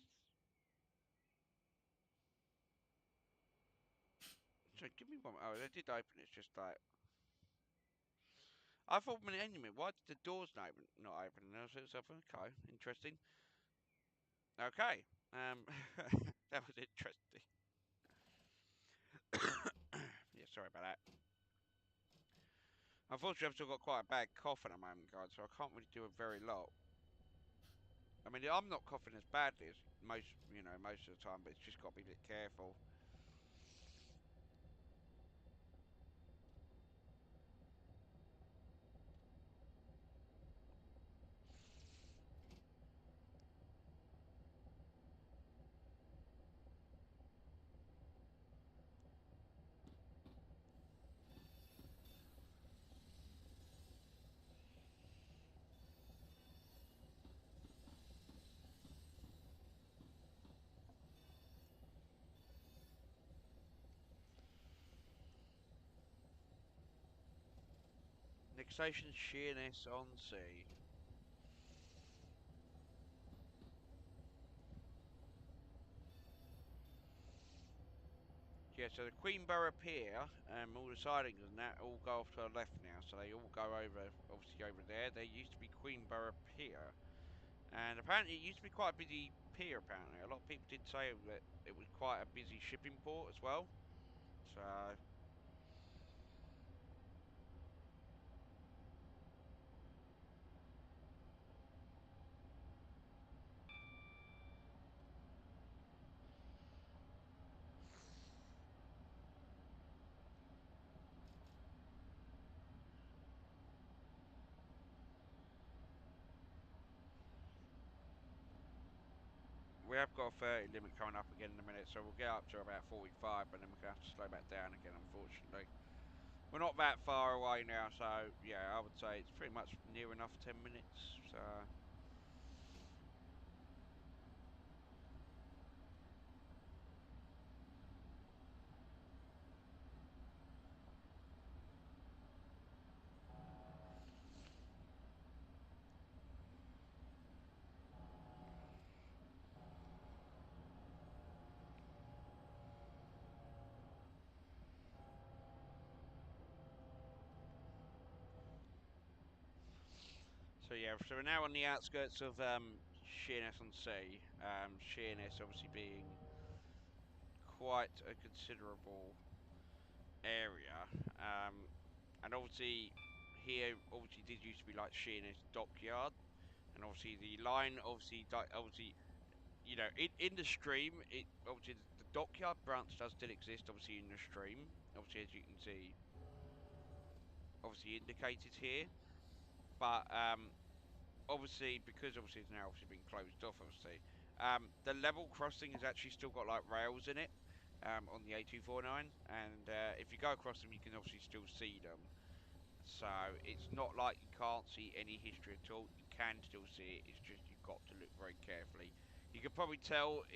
So, give me one... Oh, they did open, it's just like... I thought, anyway, why did the doors not open? And I was like, okay, interesting. Okay, that was interesting. Yeah, sorry about that. Unfortunately, I've still got quite a bad cough at the moment, guys, so I can't really do a very lot. I mean, I'm not coughing as badly as most, most of the time, but it's just got to be a bit careful. Next station, Sheerness on Sea. Yeah, so the Queenborough Pier, all the sidings and that all go off to the left now, so they all go over, obviously over there. There used to be Queenborough Pier, and apparently it used to be quite a busy pier, apparently. A lot of people did say that it was quite a busy shipping port as well. So, we have got a 30 limit coming up again in a minute, so we'll get up to about 45, but then we're going to have to slow back down again, unfortunately. We're not that far away now, so yeah, I would say it's pretty much near enough 10 minutes. So So yeah, so we're now on the outskirts of Sheerness on Sea. Sheerness obviously being quite a considerable area. And obviously here obviously did used to be like Sheerness Dockyard, and obviously the line obviously in the stream it obviously the Dockyard branch does still exist obviously in the stream. Obviously as you can see, obviously indicated here, but obviously because obviously it's now obviously been closed off. Obviously, the level crossing has actually still got like rails in it on the A249, and if you go across them, you can obviously still see them. So it's not like you can't see any history at all. You can still see it. It's just you've got to look very carefully. You can probably tell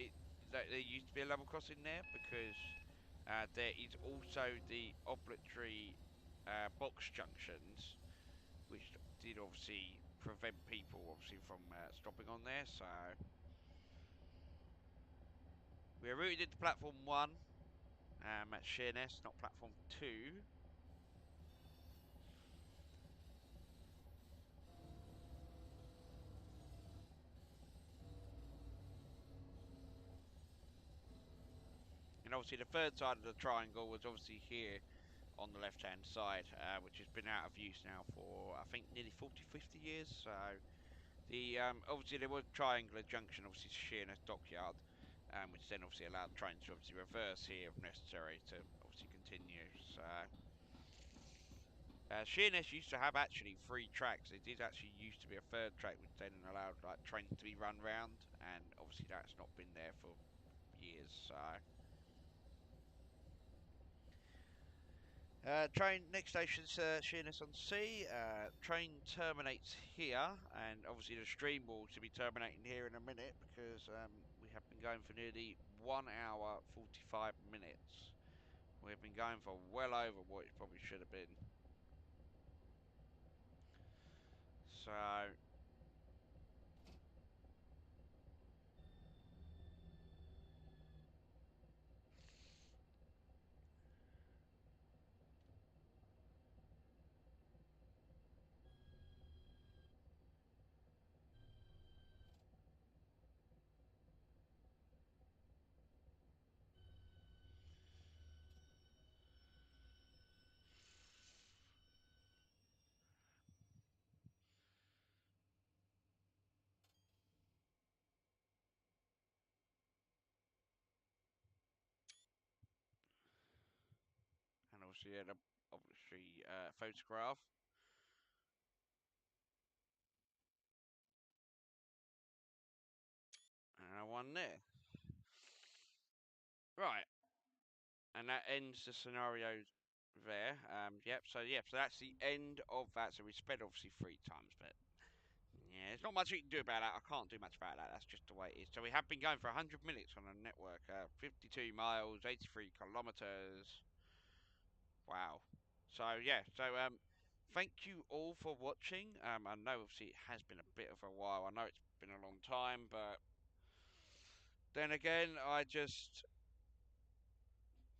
that there used to be a level crossing there because there is also the obligatory box junctions, which did obviously prevent people obviously from stopping on there. So we're routed into platform 1 at Sheerness, not platform 2. And obviously the third side of the triangle was obviously here on the left hand side, which has been out of use now for I think nearly 40-50 years. So the obviously there was triangular junction obviously to Sheerness Dockyard, which then obviously allowed trains to obviously reverse here if necessary to obviously continue. So Sheerness used to have actually 3 tracks. It did actually used to be a third track, which then allowed like trains to be run round, and obviously that's not been there for years. So train next station's Sheerness on Sea. Train terminates here, and obviously the stream will to be terminating here in a minute because we have been going for nearly 1 hour 45 minutes. We've been going for well over what it probably should have been. So and obviously photograph. And one there. Right. And that ends the scenario there. So that's the end of that. So we sped obviously 3 times, but yeah, there's not much we can do about that. I can't do much about that. That's just the way it is. So we have been going for 100 minutes on a network, 52 miles, 83 kilometers. Wow. So yeah, thank you all for watching. I know obviously it has been a bit of a while. I know it's been a long time, but then again,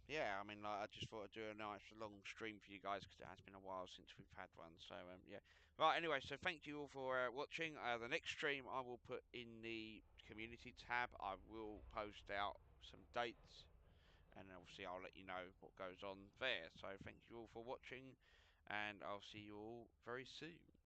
yeah, I mean, like, I just thought I'd do a nice long stream for you guys because it has been a while since we've had one. So, yeah. Right, anyway, so thank you all for watching. The next stream I will put in the community tab. I will post out some dates, and obviously I'll let you know what goes on there. So, thank you all for watching, and I'll see you all very soon.